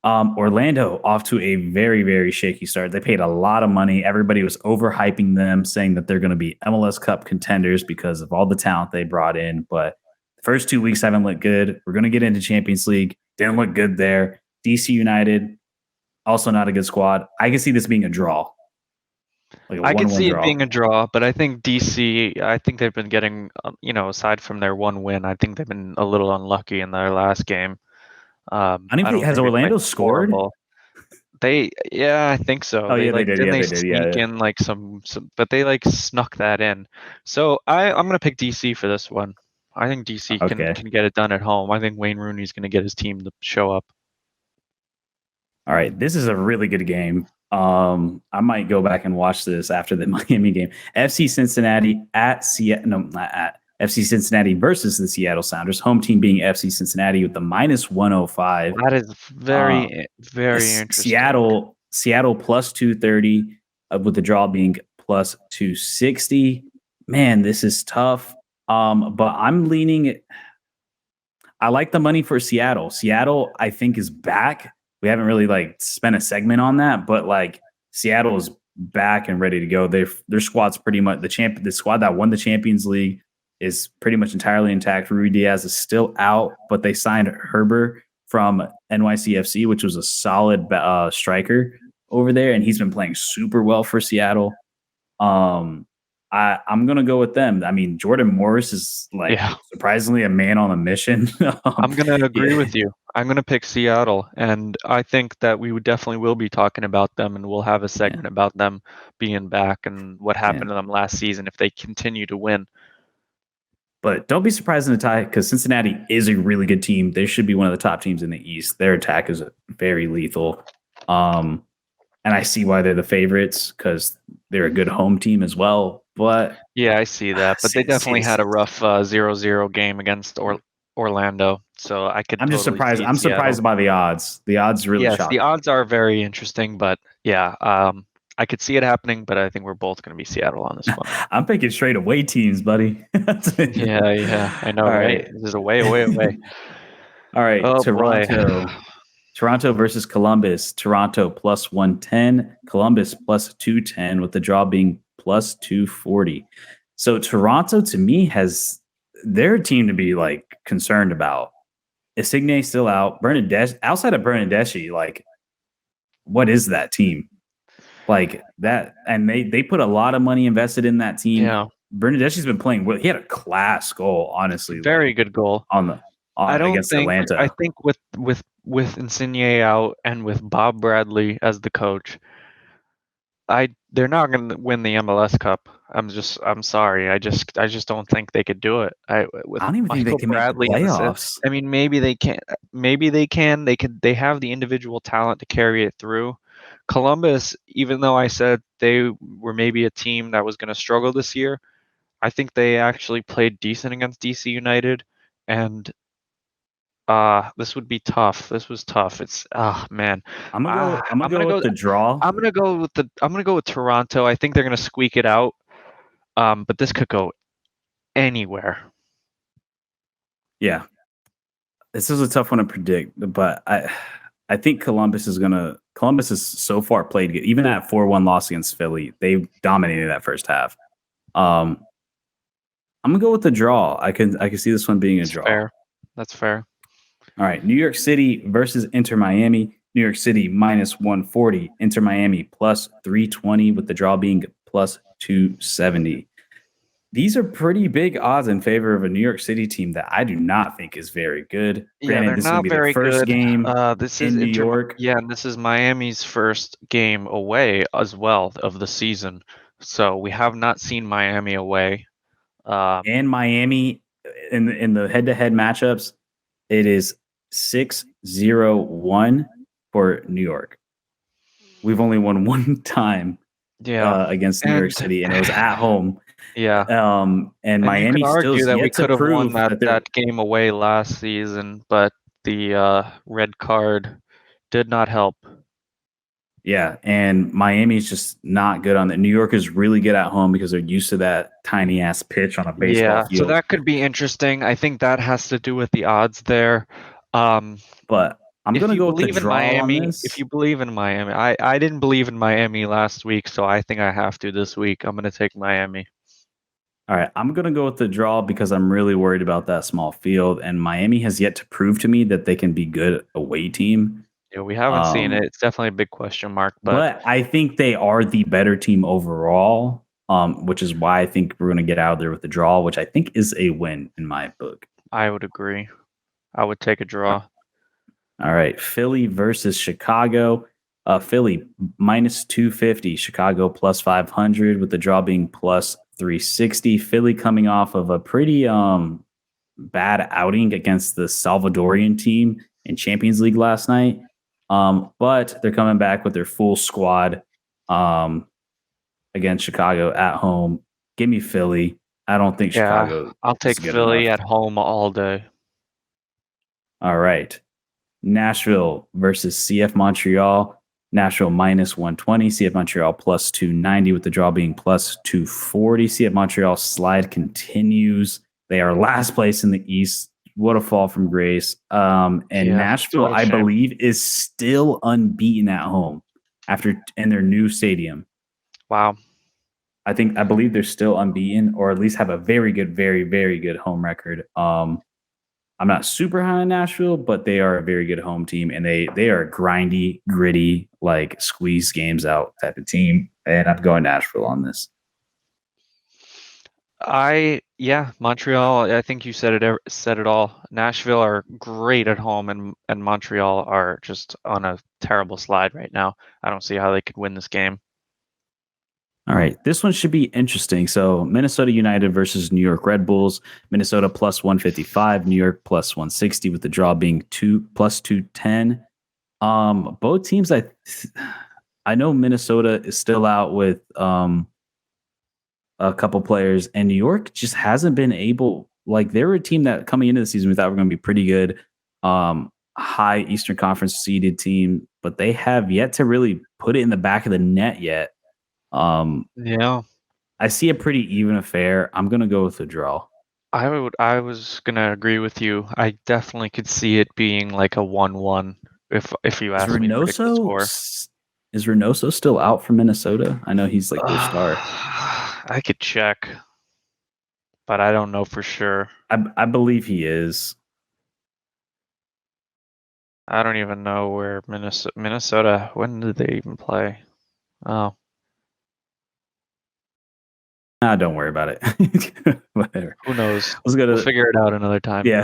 Orlando off to a very, very shaky start. They paid a lot of money. Everybody was overhyping them, saying that they're going to be MLS Cup contenders because of all the talent they brought in. But the first 2 weeks haven't looked good. We're going to get into Champions League. Didn't look good there. DC United, also not a good squad. I can see this being a draw, like a I could 1-1 see it draw. being a draw, but I think DC, I think they've been getting, aside from their one win, I think they've been a little unlucky in their last game. I don't I think don't has think they played Orlando scored? horrible. Yeah, I think so. Oh They yeah, they like did. didn't Yeah, they they did. Yeah, sneak yeah. in like but they like snuck that in. So I'm gonna pick DC for this one. I think DC can Okay. can get it done at home. I think Wayne Rooney's gonna get his team to show up. All right. This is a really good game. I might go back and watch this after the Miami game. FC Cincinnati at Seattle. No, not at. FC Cincinnati versus the Seattle Sounders. Home team being FC Cincinnati with the minus 105. That is very interesting. Seattle plus 230 with the draw being plus 260. Man, this is tough. But I'm leaning. I like the money for Seattle. Seattle, I think, is back. We haven't really like spent a segment on that, but like Seattle is back and ready to go. Their squad's pretty much the squad that won the Champions League is pretty much entirely intact. Rui Diaz is still out, but they signed Herber from NYCFC, which was a solid striker over there, and he's been playing super well for Seattle. I'm gonna go with them. I mean, Jordan Morris is like surprisingly a man on a mission. I'm gonna agree with you. I'm gonna pick Seattle, and I think that we definitely will be talking about them, and we'll have a segment about them being back and what happened to them last season if they continue to win. But don't be surprised in the tie because Cincinnati is a really good team. They should be one of the top teams in the East. Their attack is very lethal. And I see why they're the favorites because they're a good home team as well. But yeah, I see that. But they definitely had a rough 0-0 game against Orlando. So I could. I'm just surprised. I'm surprised by the odds. The odds really. Yes, the odds are very interesting. But yeah, I could see it happening. But I think we're both going to be Seattle on this one. I'm picking straight away teams, buddy. yeah, I know, right? This is away. All right, oh, Toronto. Boy. Toronto versus Columbus. Toronto plus 110. Columbus plus 210 with the draw being plus 240. So Toronto to me has their team to be like concerned about. Insigne still out. Outside of Bernadeschi, like what is that team? Like that, and they put a lot of money invested in that team. Yeah. Bernadeschi's been playing well. He had a class goal, honestly. Very good goal. Against Atlanta. I think with Insigne out and with Bob Bradley as the coach, they're not going to win the MLS Cup. I'm sorry. I just don't think they could do it. I don't even think they can make the playoffs. I mean, maybe they can. Maybe they can. They have the individual talent to carry it through. Columbus, even though I said they were maybe a team that was going to struggle this year, I think they actually played decent against DC United, and this would be tough. This was tough. It's man. I'm gonna go with the draw. I'm gonna go with Toronto. I think they're gonna squeak it out. But this could go anywhere. Yeah. This is a tough one to predict, but I think Columbus has so far played good. Even at 4-1 loss against Philly, they dominated that first half. I'm gonna go with the draw. I can see this one being a draw. That's fair. All right, New York City versus Inter Miami. New York City minus 140. Inter Miami plus 320 with the draw being plus 270. These are pretty big odds in favor of a New York City team that I do not think is very good. Granted, they're not very good. First game this is in New York. Yeah, and this is Miami's first game away as well of the season. So we have not seen Miami away. And Miami in the head-to-head matchups, it is 6-0-1 for New York. We've only won one time against New York City, and it was at home. Yeah. And Miami still that we could have won that game away last season, but the red card did not help. Yeah, and Miami's just not good on that. New York is really good at home because they're used to that tiny ass pitch on a baseball field. So that could be interesting. I think that has to do with the odds there. But I'm going to go with the draw on this. If you believe in Miami, I didn't believe in Miami last week, so I think I have to this week. I'm going to take Miami. All right, I'm going to go with the draw because I'm really worried about that small field, and Miami has yet to prove to me that they can be good away team. Yeah, we haven't seen it. It's definitely a big question mark, but I think they are the better team overall, which is why I think we're going to get out of there with the draw, which I think is a win in my book. I would agree. I would take a draw. All right, Philly versus Chicago. Philly minus 250, Chicago plus 500 with the draw being plus 360. Philly coming off of a pretty bad outing against the Salvadorian team in Champions League last night. But they're coming back with their full squad against Chicago at home. Give me Philly. I don't think Yeah, Chicago I'll is take good enough. Philly at home all day. All right. Nashville versus CF Montreal. Nashville minus 120, CF Montreal plus 290, with the draw being plus 240. CF Montreal slide continues. They are last place in the East. What a fall from grace. And Yeah, Nashville, what a I shame. believe, is still unbeaten at home after in their new stadium. Wow. I believe they're still unbeaten, or at least have a very good, very, very good home record. I'm not super high on Nashville, but they are a very good home team, and they are a grindy, gritty, like squeeze games out type of team. And I'm going Nashville on this. Montreal. I think you said it all. Nashville are great at home, and Montreal are just on a terrible slide right now. I don't see how they could win this game. All right, this one should be interesting. So Minnesota United versus New York Red Bulls. Minnesota plus 155, New York plus 160, with the draw being plus 210. Both teams, I know Minnesota is still out with a couple players, and New York just hasn't been able. Like, they were a team that coming into the season we thought were going to be pretty good, high Eastern Conference seeded team, but they have yet to really put it in the back of the net yet. Yeah, I see a pretty even affair. I'm going to go with a draw. I was gonna agree with you. I definitely could see it being like a 1-1 if you Is asked me to predict the Reynoso score. is Reynoso still out for Minnesota? I know he's like their star. I could check, but I don't know for sure. I believe he is. I don't even know where Minnesota. When did they even play? Oh, Don't worry about it. Whatever. who knows? Let's go We'll to figure it out another time. Yeah.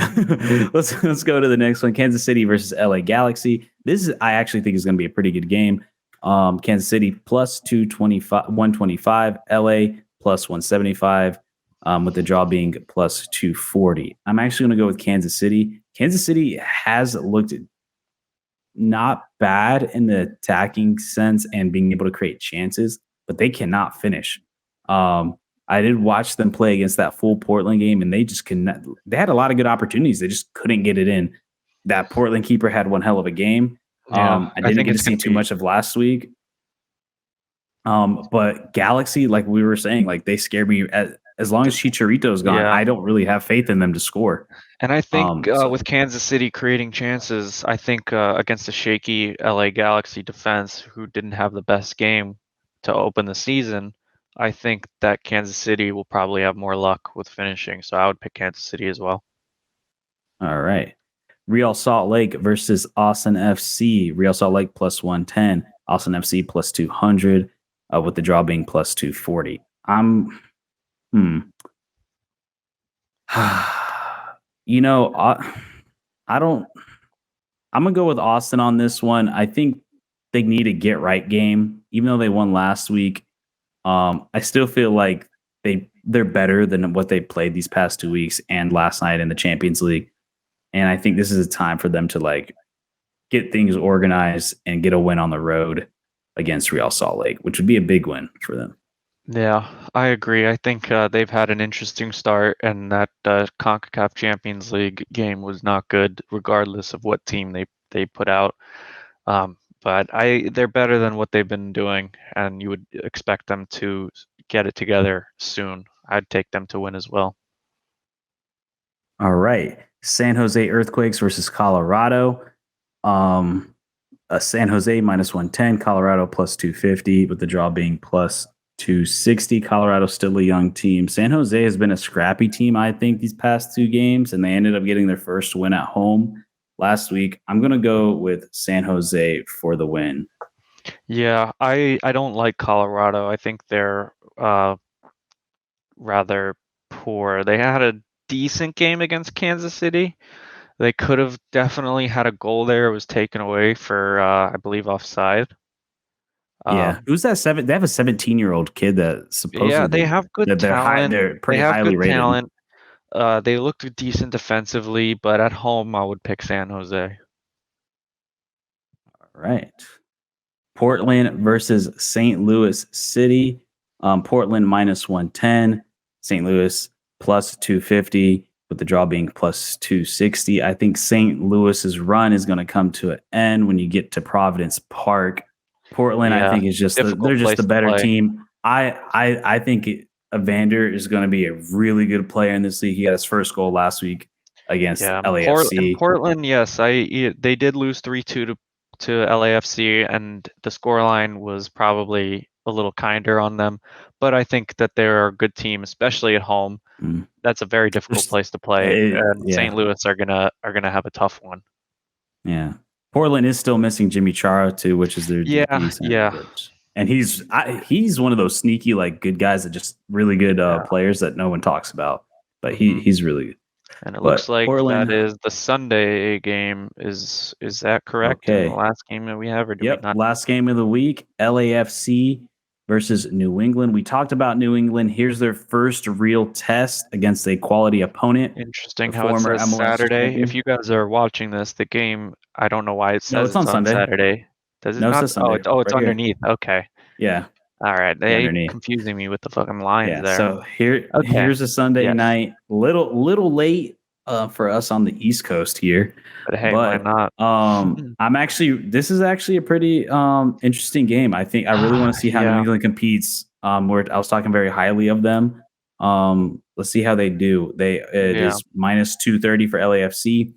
let's go to the next one. Kansas City versus LA Galaxy. This is I actually think is going to be a pretty good game. Kansas City plus 225 125, LA plus 175, with the draw being plus 240. I'm actually going to go with Kansas City. Kansas City has looked not bad in the attacking sense and being able to create chances, but they cannot finish. I did watch them play against that full Portland game, and they just cannot. They had a lot of good opportunities. They just couldn't get it in. That Portland keeper had one hell of a game. Yeah, I I didn't think get to it's see gonna too be. much of last week. But Galaxy, like we were saying, like they scare me. As long as Chicharito's gone, Yeah, I don't really have faith in them to score. and I think So with Kansas City creating chances, I think against a shaky LA Galaxy defense who didn't have the best game to open the season, I think that Kansas City will probably have more luck with finishing. So I would pick Kansas City as well. all right. Real Salt Lake versus Austin FC. Real Salt Lake plus 110. Austin FC plus 200, with the draw being plus 240. Hmm. you know, I don't, I'm going to go with Austin on this one. I think they need a get right game, even though they won last week. I still feel like they're better than what they played these past 2 weeks and last night in the Champions League. And I think this is a time for them to like get things organized and get a win on the road against Real Salt Lake, which would be a big win for them. Yeah, I agree. I think they've had an interesting start, and that Concacaf Champions League game was not good, regardless of what team they put out. But they're better than what they've been doing, and you would expect them to get it together soon. I'd take them to win as well. All right. San Jose Earthquakes versus Colorado. Um, San Jose minus 110, Colorado plus 250, with the draw being plus 260. Colorado still a young team. San Jose has been a scrappy team, I think, these past two games, and they ended up getting their first win at home last week. I'm going to go with San Jose for the win. Yeah, I don't like Colorado. I think they're rather poor. They had a decent game against Kansas City. They could have definitely had a goal there. It was taken away for, I believe, offside. Yeah. Um, Who's that seven? They have a 17-year-old kid that yeah, they supposedly have good that they're high, talent. they're They pretty have highly good rated. talent. They looked decent defensively, but at home, I would pick San Jose. All right. Portland versus St. Louis City. Portland minus 110. St. Louis plus 250, with the draw being plus 260. I think St. Louis's run is going to come to an end when you get to Providence Park. Portland, I Yeah, think, is they're difficult just place the to better play. team. I think Evander is going to be a really good player in this league. He got his first goal last week against Yeah, in LAFC. Portland, yes, they did lose 3-2 to LAFC, and the scoreline was probably a little kinder on them. But I think that they're a good team, especially at home. Mm. That's a very difficult place to play, and Yeah, St. Louis are gonna have a tough one. yeah. Portland is still missing Jimmy Chara too, which is their Yeah, DP center, yeah, and he's one of those sneaky like good guys that just really good yeah. players that no one talks about, but hmm he's really good. And it looks But like that Portland, is the Sunday game. Is that correct? In the okay, last game that we have, or do we yep. not? Last game of the week, LAFC versus New England. We talked about New England. Here's their first real test against a quality opponent, Interesting the how it former says MLS Saturday. If champion. you guys are watching this, the game, I don't know why it No, says it's on it's on Sunday. Saturday. Does it No, it not? says Oh, Sunday it's right here. underneath. Okay. Yeah, All right. yeah, They underneath. confusing me with the fucking lines Yeah, there. so Okay. here's a Sunday Yes. night. Little late for us on the East Coast here, But hey, why but not? this is actually a pretty interesting game. I think I really want to see how New Yeah. England competes. Where I was talking very highly of them. Let's see how they do. It Yeah. is minus 230 for LAFC,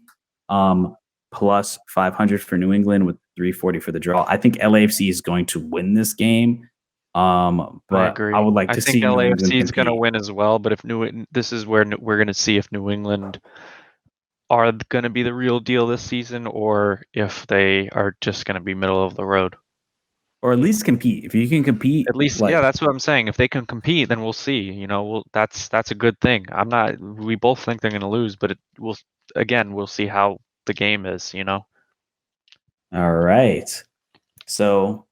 plus 500 for New England with 340 for the draw. I think LAFC is going to win this game. I But I agree. would like I to think see New England LAFC is going to compete. win as well, but if this is where we're going to see if New England are going to be the real deal this season, or if they are just going to be middle of the road. Or at least compete. If you can compete, At least, yeah, like, that's what I'm saying. If they can compete, then we'll see. That's a good thing. I'm not. We both think they're going to lose, but we'll see how the game is. all right. So,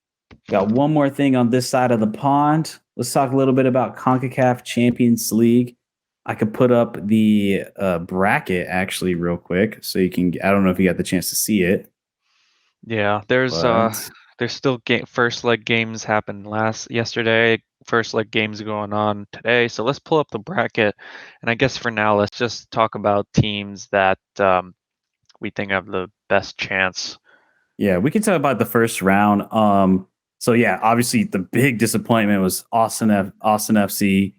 got one more thing on this side of the pond. Let's talk a little bit about CONCACAF Champions League. I could put up the bracket actually real quick, so you can. I don't know if you got the chance to see it, Yeah, but there's still first leg games happened yesterday. First leg games going on today. So let's pull up the bracket, and I guess for now let's just talk about teams that we think have the best chance. yeah, we can talk about the first round. So yeah, obviously the big disappointment was Austin FC,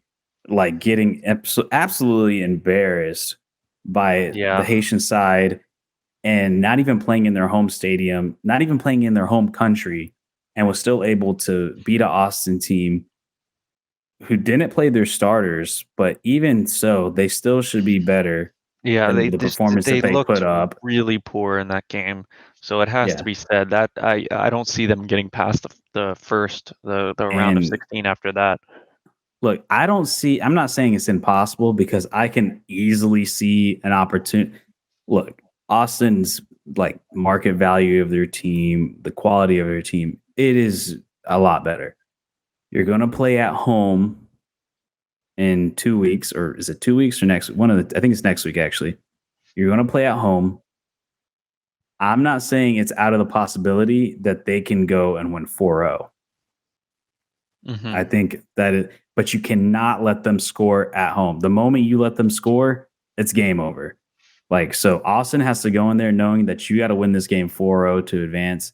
like getting absolutely embarrassed by the Yeah, Haitian side and not even playing in their home stadium, not even playing in their home country, and was still able to beat an Austin team who didn't play their starters, but even so, they still should be better yeah, than the performance they that they put looked up. really poor in that game. So it has to Yeah, be said that I don't see them getting past the round of and 16 after that. look, I'm not saying it's impossible because I can easily see an opportunity. Look, Austin's like market value of their team, the quality of their team, it is a lot better. You're going to play at home in 2 weeks, or is it 2 weeks or next? I think it's next week actually. You're going to play at home. I'm not saying it's out of the possibility that they can go and win 4-0. hmm I think that it, but you cannot let them score at home. The moment you let them score, it's game over. Like, so Austin has to go in there knowing that you got to win this game 4-0 to advance.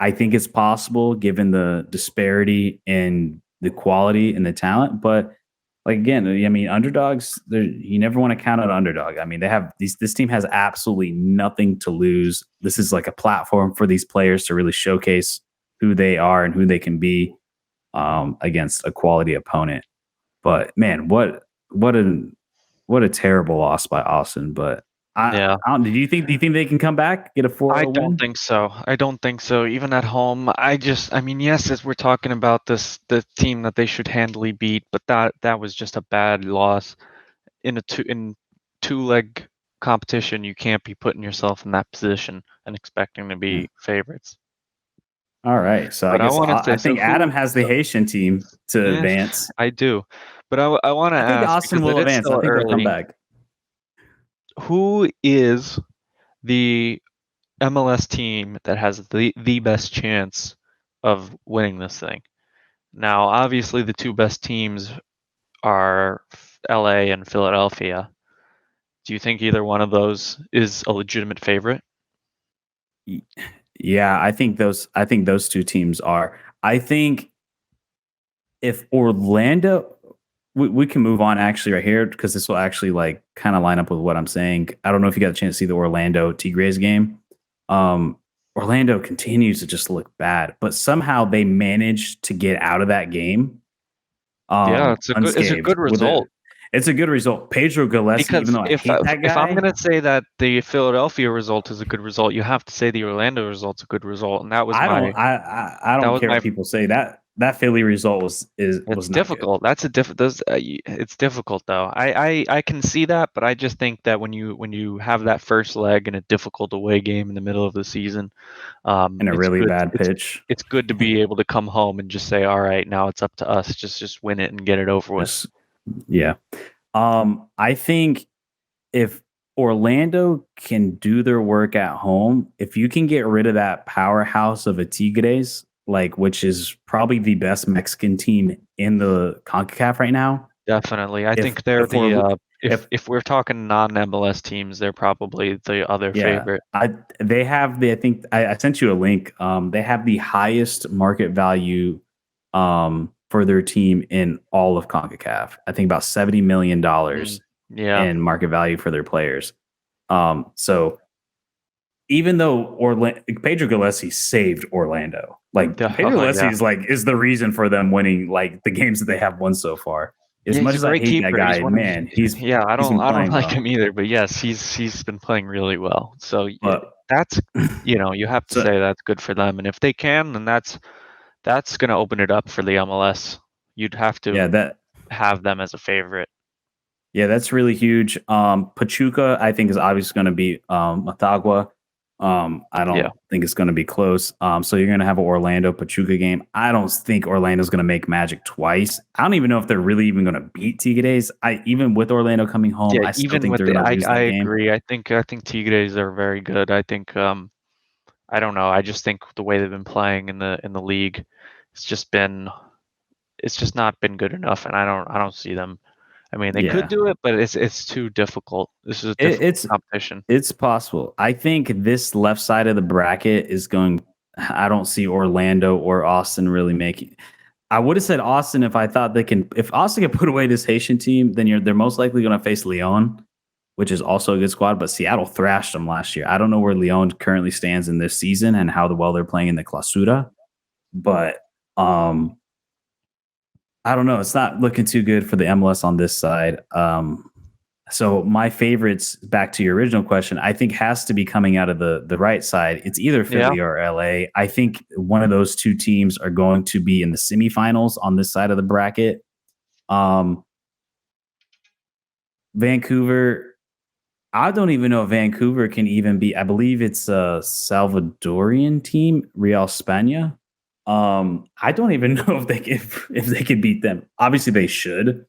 I think it's possible given the disparity in the quality and the talent. But like again, I mean, underdogs, you never want to count out underdog. I mean, they have this team has absolutely nothing to lose. This is like a platform for these players to really showcase who they are and who they can be against a quality opponent. But man, what a what a terrible loss by Austin. But Yeah. I don't, do you think they can come back, get a I 4-0 don't win? think so. I don't think so. Even at home, I mean, yes, as we're talking about the team that they should handily beat, but that was just a bad loss in two leg competition. You can't be putting yourself in that position and expecting to Yeah. be favorites. All right. So I But I guess want to I say, so think Adam who? has the So, Haitian team to yeah, advance. I do. But I want to I think ask Austin because will it is advance. I still think they'll come early. back. Who is the MLS team that has the best chance of winning this thing? Now, obviously, the two best teams are LA and Philadelphia. Do you think either one of those is a legitimate favorite? Yeah, I think those two teams are. I think if Orlando, we can move on actually right here because this will actually like kind of line up with what I'm saying. I don't know if you got a chance to see the Orlando Tigres game. Um, Orlando continues to just look bad, but somehow they managed to get out of that game Yeah, it's a unscathed good with result. it. It's a good result. Pedro Gillespie, even Because though I if hate that if I'm guy, gonna say that the Philadelphia result is a good result, you have to say the Orlando result's a good result, and I that don't was care my what people say. That Philly result it's was not good. difficult. That's a it's difficult though. I can see that, but I just think that when you have that first leg in a difficult away game in the middle of the season, In a it's really good. bad pitch. It's good to be able to come home and just say, all right, now it's up to us. Just win it and get it over with. Just yeah. I think if Orlando can do their work at home, if you can get rid of that powerhouse of a Tigres, like which is probably the best Mexican team in the Concacaf right now. Definitely. I If think they're if we're if if we're talking non-MLS teams, they're probably the other yeah, favorite. they have the I think I sent you a link. They have the highest market value for their team in all of CONCACAF. I think about $70 million Yeah. in market value for their players. So even though Pedro Gillespie saved Orlando, like Pedro Gillespie Yeah. is the reason for them winning like the games that they have won so far. As Yeah, much he's a as I great hate that keeper. He's guy, one of man, yeah, he's been I don't playing like well. him either, but yes, he's been playing really well. So But that's you have to so say that's good for them. And if they can, then that's going to open it up for the MLS. You'd have yeah, to have them as a favorite. that's really huge. Pachuca, I think, is obviously going to be Matagua. I Yeah. don't think it's going to be close. So you're going to have an Orlando Pachuca game. I don't think Orlando's going to make magic twice. I don't even know if they're really even going to beat Tigres. Even with Orlando coming home, Yeah, I still even think with they're the going to lose I that game. agree. I think Tigres are very good. I think I don't know. I just think the way they've been playing in the league, it's just been it's just not been good enough, and I don't see them. I mean, they could Yeah, do it, but it's too difficult. This is a it, difficult it's competition. it's possible. I think this left side of the bracket is going. I don't see Orlando or Austin really making. I would have said Austin if I thought they can. If Austin can put away this Haitian team, then they're most likely going to face Leon, which is also a good squad. But Seattle thrashed them last year. I don't know where Leon currently stands in this season and how well they're playing in the Clausura, but I don't know. It's not looking too good for the MLS on this side. So my favorites, back to your original question, I think has to be coming out of the right side. It's either Yeah, Philly or LA. I think one of those two teams are going to be in the semifinals on this side of the bracket. Um, Vancouver, I don't even know if Vancouver can even be. I believe it's a Salvadorian team, Real España. I don't even know if they could beat them. Obviously, they should,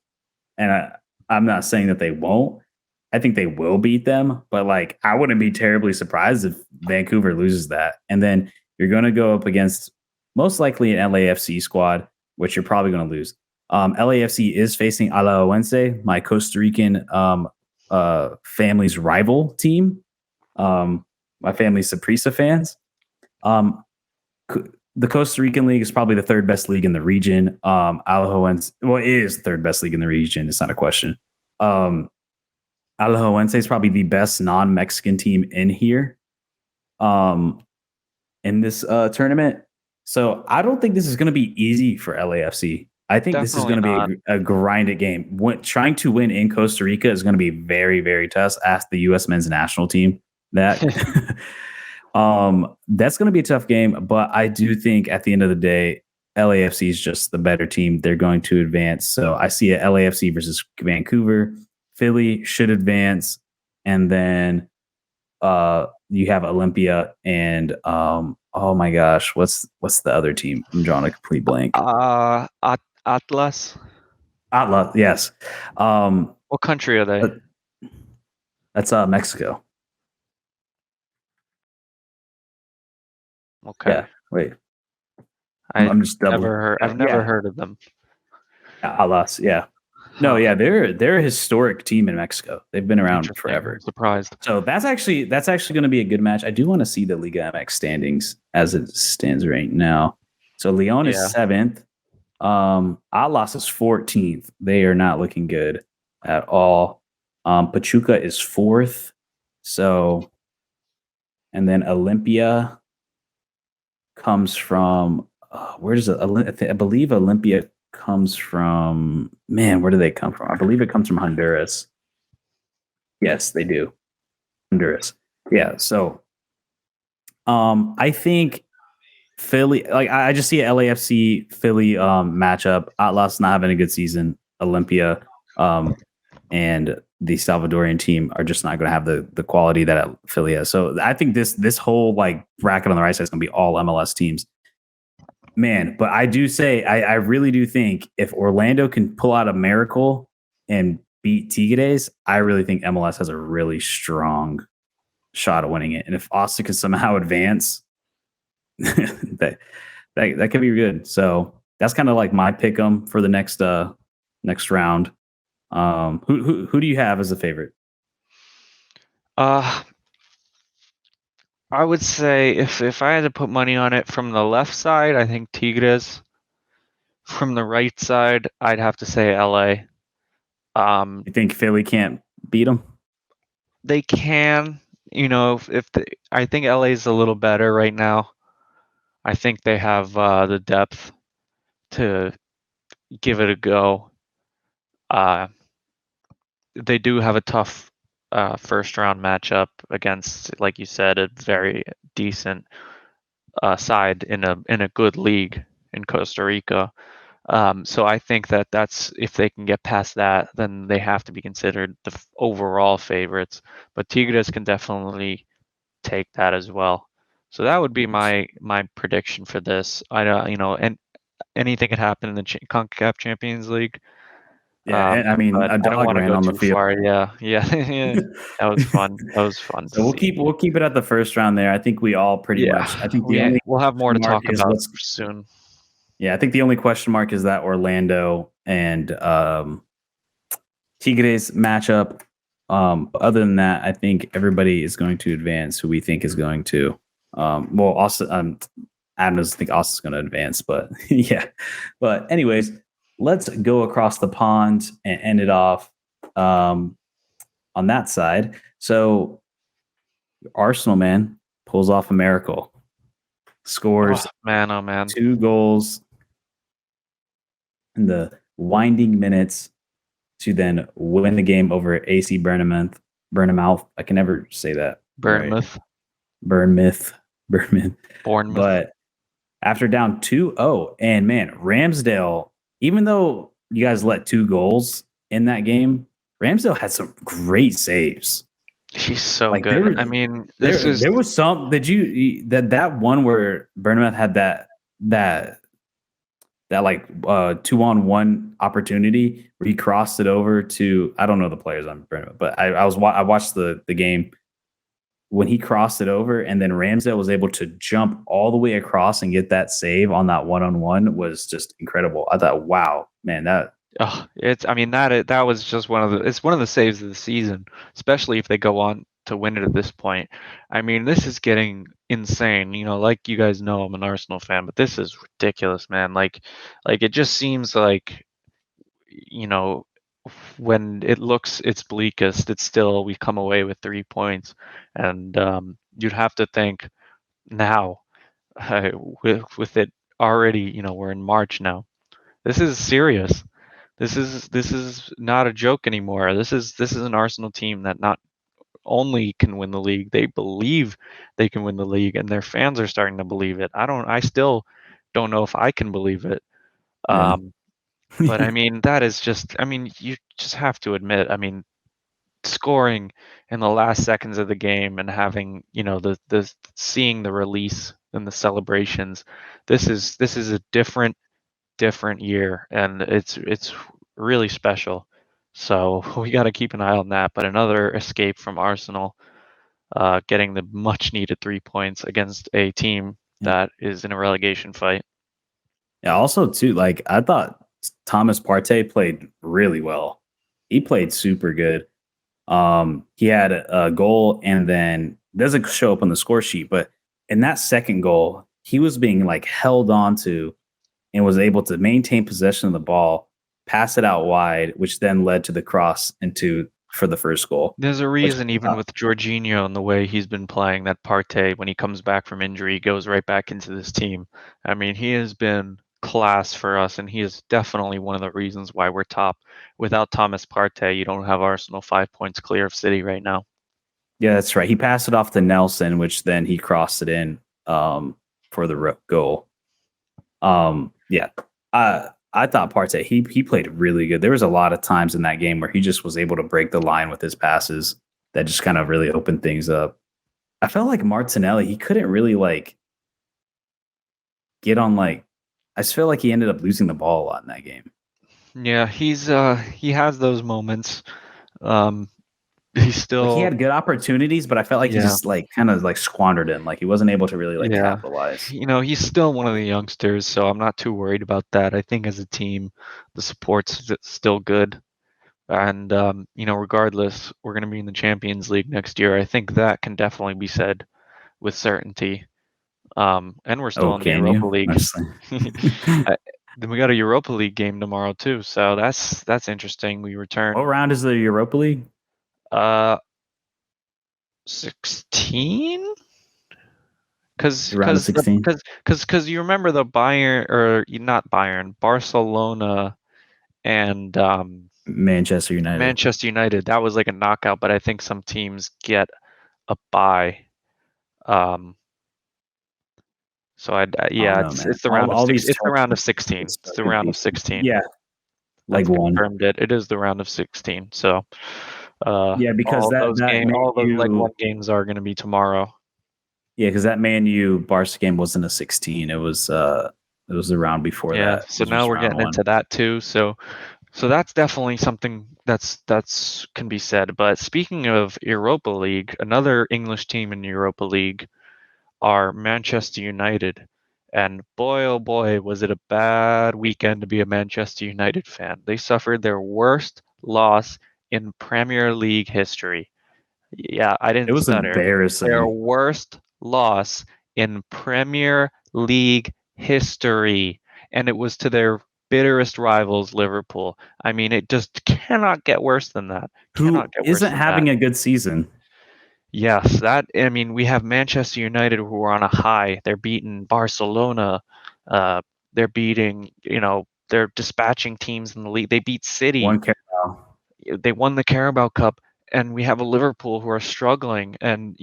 and I'm not saying that they won't. I think they will beat them, but like I wouldn't be terribly surprised if Vancouver loses that. And then you're going to go up against most likely an LAFC squad, which you're probably going to lose. LAFC is facing Alajuelense, my Costa Rican family's rival team. My family's Saprissa fans. Um, the Costa Rican league is probably the third best league in the region. Alajuelense, well, it is the third best league in the region. It's not a question. Alajuelense is probably the best non-Mexican team in here in this tournament. So I don't think this is going to be easy for LAFC. I think this is definitely going to not. be a grinded game. Trying to win in Costa Rica is going to be very, very tough. Ask the U.S. men's national team that. That's going to be a tough game, but I do think at the end of the day, LAFC is just the better team. They're going to advance. So I see a LAFC versus Vancouver. Philly should advance, and then you have Olympia and oh my gosh, what's the other team? I'm drawing a complete blank. Atlas. Atlas, yes. What country are they? Uh, that's Mexico. Okay. Yeah. Wait, I'm just double. I've never Yeah, heard of them. Atlas. Yeah. No, Huh. yeah, they're a historic team in Mexico. They've been around Interesting. I'm forever. surprised. So that's actually going to be a good match. I do want to see the Liga MX standings as it stands right now. So Leon is Yeah. seventh. Atlas is 14th. They are not looking good at all. Pachuca is fourth. So, and then Olympia comes from where does it? I believe Olympia comes from. Man, where do they come from? I believe it comes from Honduras. Yes, they do. Honduras. Yeah. So, I think Philly, like I just see a LAFC Philly matchup. Atlas not having a good season. Olympia and the Salvadorian team are just not going to have the quality that Philly has. So I think this whole like bracket on the right side is going to be all MLS teams. Man, but I do say I really do think if Orlando can pull out a miracle and beat Tigres, I really think MLS has a really strong shot at winning it. And if Austin can somehow advance, that could be good. So that's kind of like my pick 'em for the next round. Who do you have as a favorite? Uh, I would say if I had to put money on it from the left side, I think Tigres. From the right side, I'd have to say LA. You think Philly can't beat them? They can, I think LA is a little better right now. I think they have the depth to give it a go. Uh, they do have a tough first round matchup against, like you said, a very decent side in a good league in Costa Rica. So I think that's if they can get past that, then they have to be considered the overall favorites. But Tigres can definitely take that as well. So that would be my prediction for this. I don't, and anything could happen in the Concacaf Champions League. Yeah, and I mean But a I don't dog want to ran go on the too field. far. Yeah, yeah, yeah. That was fun. That was fun to So we'll see. keep it at the first round there. I think we all pretty much. I Yeah, think the only we'll have more to mark talk is about what's. soon. Yeah, I think the only question mark is that Orlando and Tigres matchup. Other than that, I think everybody is going to advance who we think is going to. Well, Austin, Adam doesn't think Austin's going to advance, but yeah. But anyways, let's go across the pond and end it off on that side. So Arsenal, man, pulls off a miracle, Oh scores man, oh man. 2 goals in the winding minutes to then win the game over AC Burnham. Burnham. I can never say that right. Bournemouth, Burnmouth. Bournemouth. But after down 2-0, and man, Ramsdale, even though you guys let 2 goals in that game, Ramsdale had some great saves. She's so Like good. I mean, this is there was some that one where Burnham had that like 2-on-1 opportunity where he crossed it over to, I don't know the players on Burnham, but I watched the game when he crossed it over, and then Ramsdale was able to jump all the way across and get that save on that 1-on-1 was just incredible. I thought, wow, man, that. Oh, I mean that was just it's one of the saves of the season, especially if they go on to win it at this point. I mean, this is getting insane. Like you guys know, I'm an Arsenal fan, but this is ridiculous, man. Like it just seems like, you know, when it looks its bleakest, it's still we come away with 3 points, and you'd have to think now, with it already, we're in March now. This is serious. This is not a joke anymore. This is an Arsenal team that not only can win the league, they believe they can win the league, and their fans are starting to believe it. I still don't know if I can believe it. Yeah. But I mean, that is just, I mean, you just have to admit, I mean, scoring in the last seconds of the game and having, the seeing the release and the celebrations, this is a different year, and it's really special. So we got to keep an eye on that. But another escape from Arsenal, getting the much needed 3 points against a team Yeah. that is in a relegation fight. Yeah. Also, too, like I thought Thomas Partey played really well. He played super good. He had a goal, and then doesn't show up on the score sheet, but in that second goal, he was being like held on to and was able to maintain possession of the ball, pass it out wide, which then led to the cross into for the first goal. There's a Which reason, even with Jorginho and the way he's been playing, that Partey, when he comes back from injury, goes right back into this team. I mean, he has been class for us, and he is definitely one of the reasons why we're top. Without Thomas Partey, you don't have Arsenal 5 points clear of City right now. yeah, that's right. He passed it off to Nelson, which then he crossed it in for the goal. Yeah, I thought Partey he played really good. There was a lot of times in that game where he just was able to break the line with his passes that just kind of really opened things up. I felt like Martinelli, he couldn't really like get on like. I just feel like he ended up losing the ball a lot in that game. Yeah, he has those moments. He's Like he still had good opportunities, but I felt like he yeah. just like kind of like squandered them. Like he wasn't able to really like Yeah. capitalize. He's still one of the youngsters, so I'm not too worried about that. I think as a team, the support's still good. And, regardless, we're going to be in the Champions League next year. I think that can definitely be said with certainty. And we're still Oh, in the can Europa you? League. Honestly. Then we got a Europa League game tomorrow too, so that's interesting. We What return round is the Europa League? 16. Cause, The round of cause, the, 16? cause you remember the Bayern or not Bayern, Barcelona and Manchester United. Manchester United. That was like a knockout, but I think some teams get a bye. Um, so I don't yeah, know, it's man. it's the round of All six. these It's the round of tournaments are 16. so It's the round of confusing. 16. Yeah, That's like one. confirmed it. It is the round of 16. So Yeah, because that Man all those leg one U, games are going to be tomorrow. yeah, because that Man U Barca game wasn't a 16. It was the round before Yeah. that. So It now was we're round getting one. into that too. So that's definitely something that's can be said. But speaking of Europa League, another English team in Europa League are Manchester United. And boy, oh boy, was it a bad weekend to be a Manchester United fan. They suffered their worst loss in Premier League history. Yeah, I It didn't was stutter. Their embarrassing. worst loss in Premier League history. And it was to their bitterest rivals, Liverpool. I mean, it just cannot get worse than that. Cannot Who get worse isn't than that. having a good season? Yes, I mean, we have Manchester United who are on a high. They're beating Barcelona. Uh, they're beating, they're dispatching teams in the league. They beat City. One Carabao. They won the Carabao Cup. And we have a Liverpool who are struggling. And,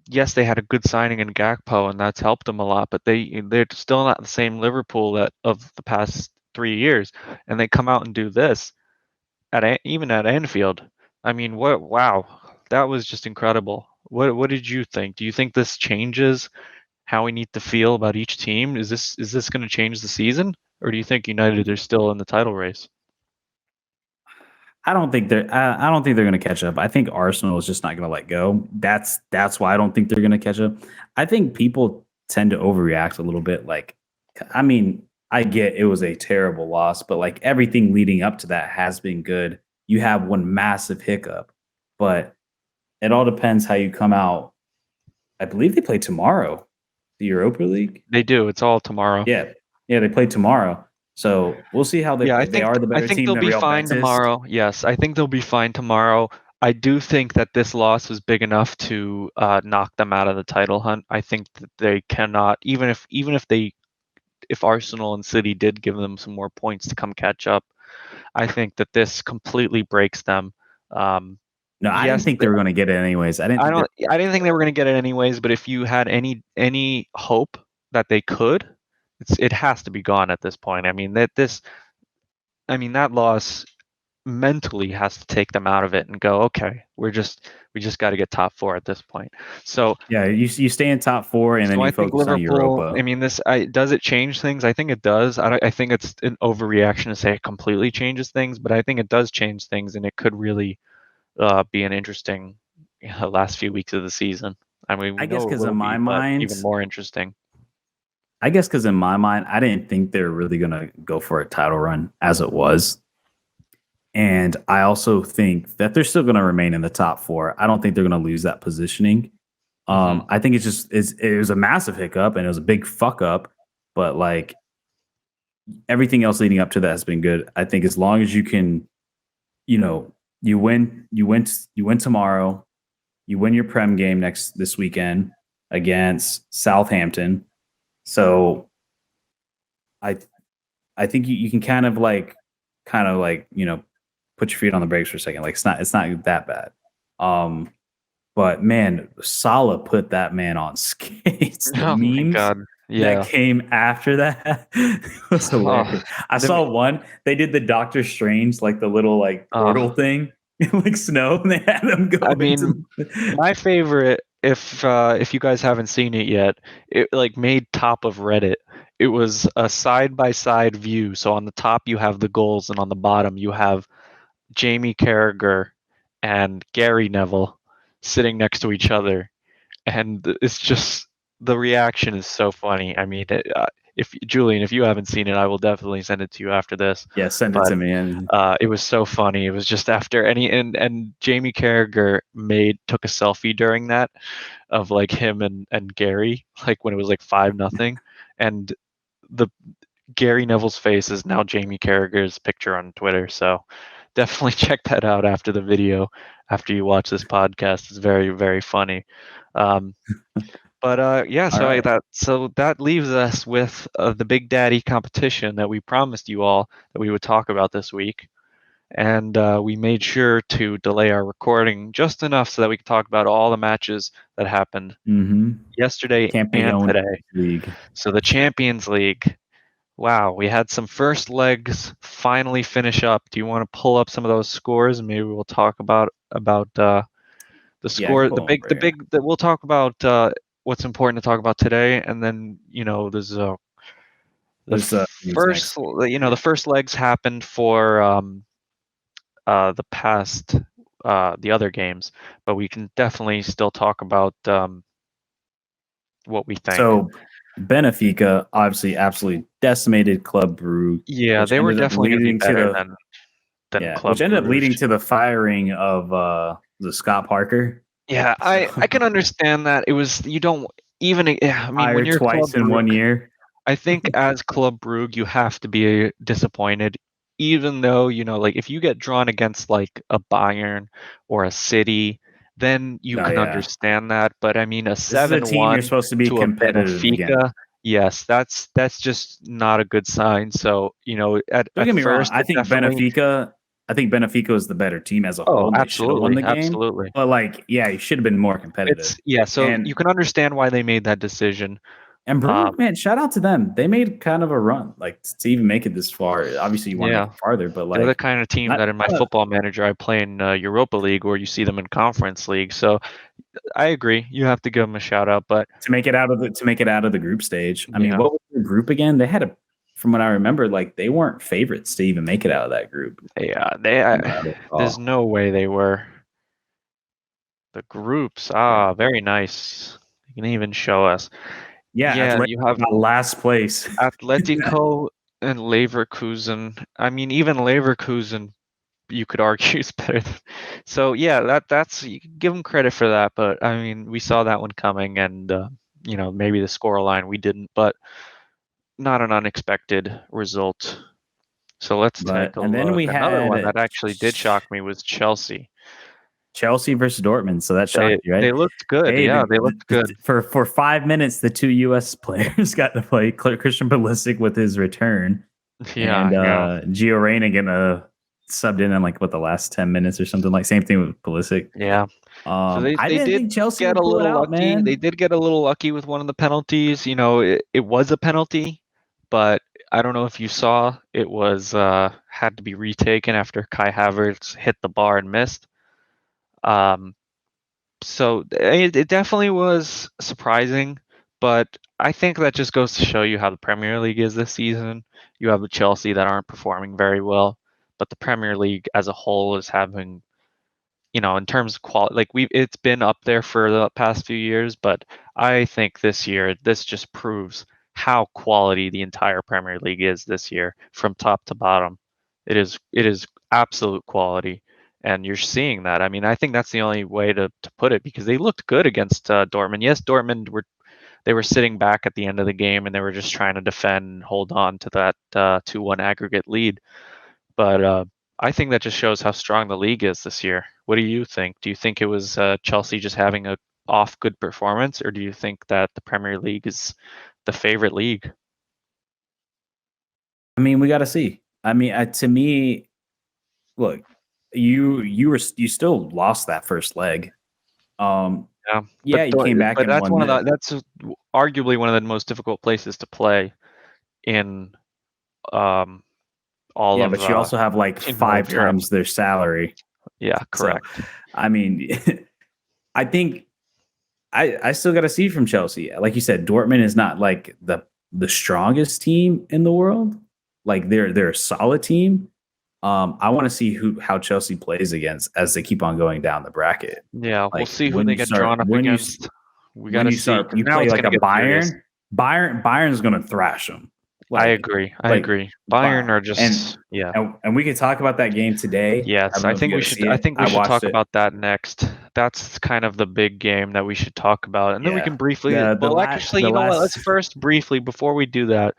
yes, they had a good signing in Gakpo, and that's helped them a lot. But they're still not the same Liverpool that of the past 3 years. And they come out and do this even at Anfield. I mean, what? Wow, that was just incredible. What did you think? Do you think this changes how we need to feel about each team? Is this going to change the season, or do you think United are still in the title race? I don't think they're going to catch up. I think Arsenal is just not going to let go. That's why I don't think they're going to catch up. I think people tend to overreact a little bit. Like, I mean, I get it was a terrible loss, but like everything leading up to that has been good. You have one massive hiccup, but it all depends how you come out. I believe they play tomorrow, the Europa League. They do. It's all tomorrow. Yeah, yeah, they play tomorrow. So we'll see how they Yeah, play. They are the I better think team they'll than be Real fine Betis. tomorrow. Yes, I think they'll be fine tomorrow. I do think that this loss is big enough to knock them out of the title hunt. I think that they cannot, if Arsenal and City did give them some more points to come catch up, I think that this completely breaks them. Um, No, I didn't yes, think they were going to get it anyways. I didn't think they. I didn't think they were going to get it anyways. But if you had any hope that they could, it has to be gone at this point. That loss mentally has to take them out of it and go, okay, we just got to get top four at this point. So Yeah, you stay in top four and then so I you think focus on Liverpool. Europa. I mean, does it change things? I think it does. I think it's an overreaction to say it completely changes things, but I think it does change things, and it could really be an interesting last few weeks of the season. I mean, we I guess know it because in will my be, but mind, even more interesting. I guess because in my mind, I didn't think they were really gonna go for a title run as it was. And I also think that they're still gonna remain in the top four. I don't think they're gonna lose that positioning. Hmm. I think it was a massive hiccup and it was a big fuck up, but like everything else leading up to that has been good. I think as long as you can, you know, you win tomorrow, you win your Prem game this weekend against Southampton. So I I think you can kind of like, put your feet on the brakes for a second. Like it's not that bad. Um, but man, Salah put that man on skates. The Oh my memes God. that Yeah. came after that was Oh, hilarious. I the, saw one. They did the Doctor Strange, like the little like portal uh, thing, like snow, and they had him I go mean, into. my favorite, if you guys haven't seen it yet, it like made top of Reddit. It was a side by side view. So on the top you have the goals, and on the bottom you have Jamie Carragher and Gary Neville sitting next to each other, and it's just the reaction is so funny. I mean, if Julian, if you haven't seen it, I will definitely send it to you after this. Yeah, send it But to me. And it was so funny. It was just after any and Jamie Carragher took a selfie during that of like him and Gary, like when it was like 5-0, and the Gary Neville's face is now Jamie Carragher's picture on Twitter. So definitely check that out after the video, after you watch this podcast. It's very, very funny. Um, but yeah, all right. so that leaves us with the Big Daddy competition that we promised you all that we would talk about this week, and we made sure to delay our recording just enough so that we could talk about all the matches that happened Mm-hmm. yesterday and Campeón today. League. So the Champions League. Wow, we had some first legs finally finish up. Do you want to pull up some of those scores, and maybe we'll talk about the Yeah, I can score, pull them over here. we'll talk about what's important to talk about today, and then there's the Who's first next week? the Yeah. first legs happened for the past the other games, but we can definitely still talk about what we think. So Benfica obviously absolutely decimated Club Brugge, Yeah, which they were ended up definitely going to be leading to better the than yeah, which Club ended up leading Brugge. to the firing of the Scott Parker. Yeah, So I can understand that. It was you don't even yeah, I mean when fired you're Club twice in one Brugge, year. I think as Club Brugge you have to be disappointed, even though like if you get drawn against like a Bayern or a City, then you Oh can yeah. understand that. But I mean a This is a team you're 7-1 supposed to be to a competitive against. Benfica, yes, that's just not a good sign. So Don't at get me wrong. first it definitely. I think Benfica was the better team as a Oh, whole. They should have won absolutely, the game. absolutely. But like, yeah, you should have been more competitive. It's yeah, so you And can understand why they made that decision. Brugge, man, shout out to them. They made kind of a run, like to even make it this far. Obviously, you want to make Yeah, it farther, but they're the like, kind of team not, that in my football manager I play in Europa League, where you see them in Conference League. So I agree, you have to give them a shout out. But to make it out of the group stage. I mean, yeah, what was their group again? They had from what I remember, like they weren't favorites to even make it out of that group. they From what I there's recall. no way they were the groups. Yeah, Ah, very nice. You can even show us. yeah. Yeah, Atletico you have got last place. Atletico and Leverkusen. I mean, even Leverkusen you could argue is better than, so yeah, that's you can give them credit for that, but I mean we saw that one coming, and maybe the score line we didn't, but not an unexpected result. So let's take But a and then look. we Another one had that actually did shock me was Chelsea. Chelsea versus Dortmund. So that they shocked you, right? they looked good, Hey, yeah, they looked good. for 5 minutes, the two U.S. players got to play. Christian Pulisic with his return, and Yeah, yeah, Gio Reyna getting subbed in like what the last 10 minutes or something. Like same thing with Pulisic. yeah. So they I they didn't did think Chelsea get would a pull it little out, lucky. They man. did get a little lucky with one of the penalties. It was a penalty, but I don't know if you saw it was had to be retaken after Kai Havertz hit the bar and missed. Um, so it definitely was surprising, but I think that just goes to show you how the Premier League is this season. You have a Chelsea that aren't performing very well, but the Premier League as a whole is having, in terms of quality, like it's been up there for the past few years, but I think this year this just proves how quality the entire Premier League is this year from top to bottom. It is absolute quality, and you're seeing that. I mean, I think that's the only way to put it, because they looked good against Dortmund. Yes, Dortmund were sitting back at the end of the game, and they were just trying to defend and hold on to that 2-1 aggregate lead. But I think that just shows how strong the league is this year. What do you think? Do you think it was Chelsea just having a off good performance, or do you think that the Premier League is the favorite league? I mean, we got to see. I mean, to me, look, you still lost that first leg. Yeah, Yeah, you came back but and that's won the. that's arguably one of the most difficult places to play in um, all Yeah, of but you also have like in all of 5 Europe. times their salary. Yeah, So, correct. I mean, I think I still got to see from Chelsea. Like you said, Dortmund is not like the strongest team in the world. Like they're a solid team. I want to see how Chelsea plays against as they keep on going down the bracket. Yeah, we'll Like see who they get drawn up against. We got when to you see, start because you now play it's like going to a get serious. Bayern's going to thrash them. I Like agree. I like agree. Bayern are and just, yeah. and we could talk about that game today. I Yes, don't know if you got to see I it. think we I should watched talk it. about that next. That's kind of the big game that we should talk about, and then we Yeah. can briefly. Well, actually, The you know what? Let's last first briefly, before we do that,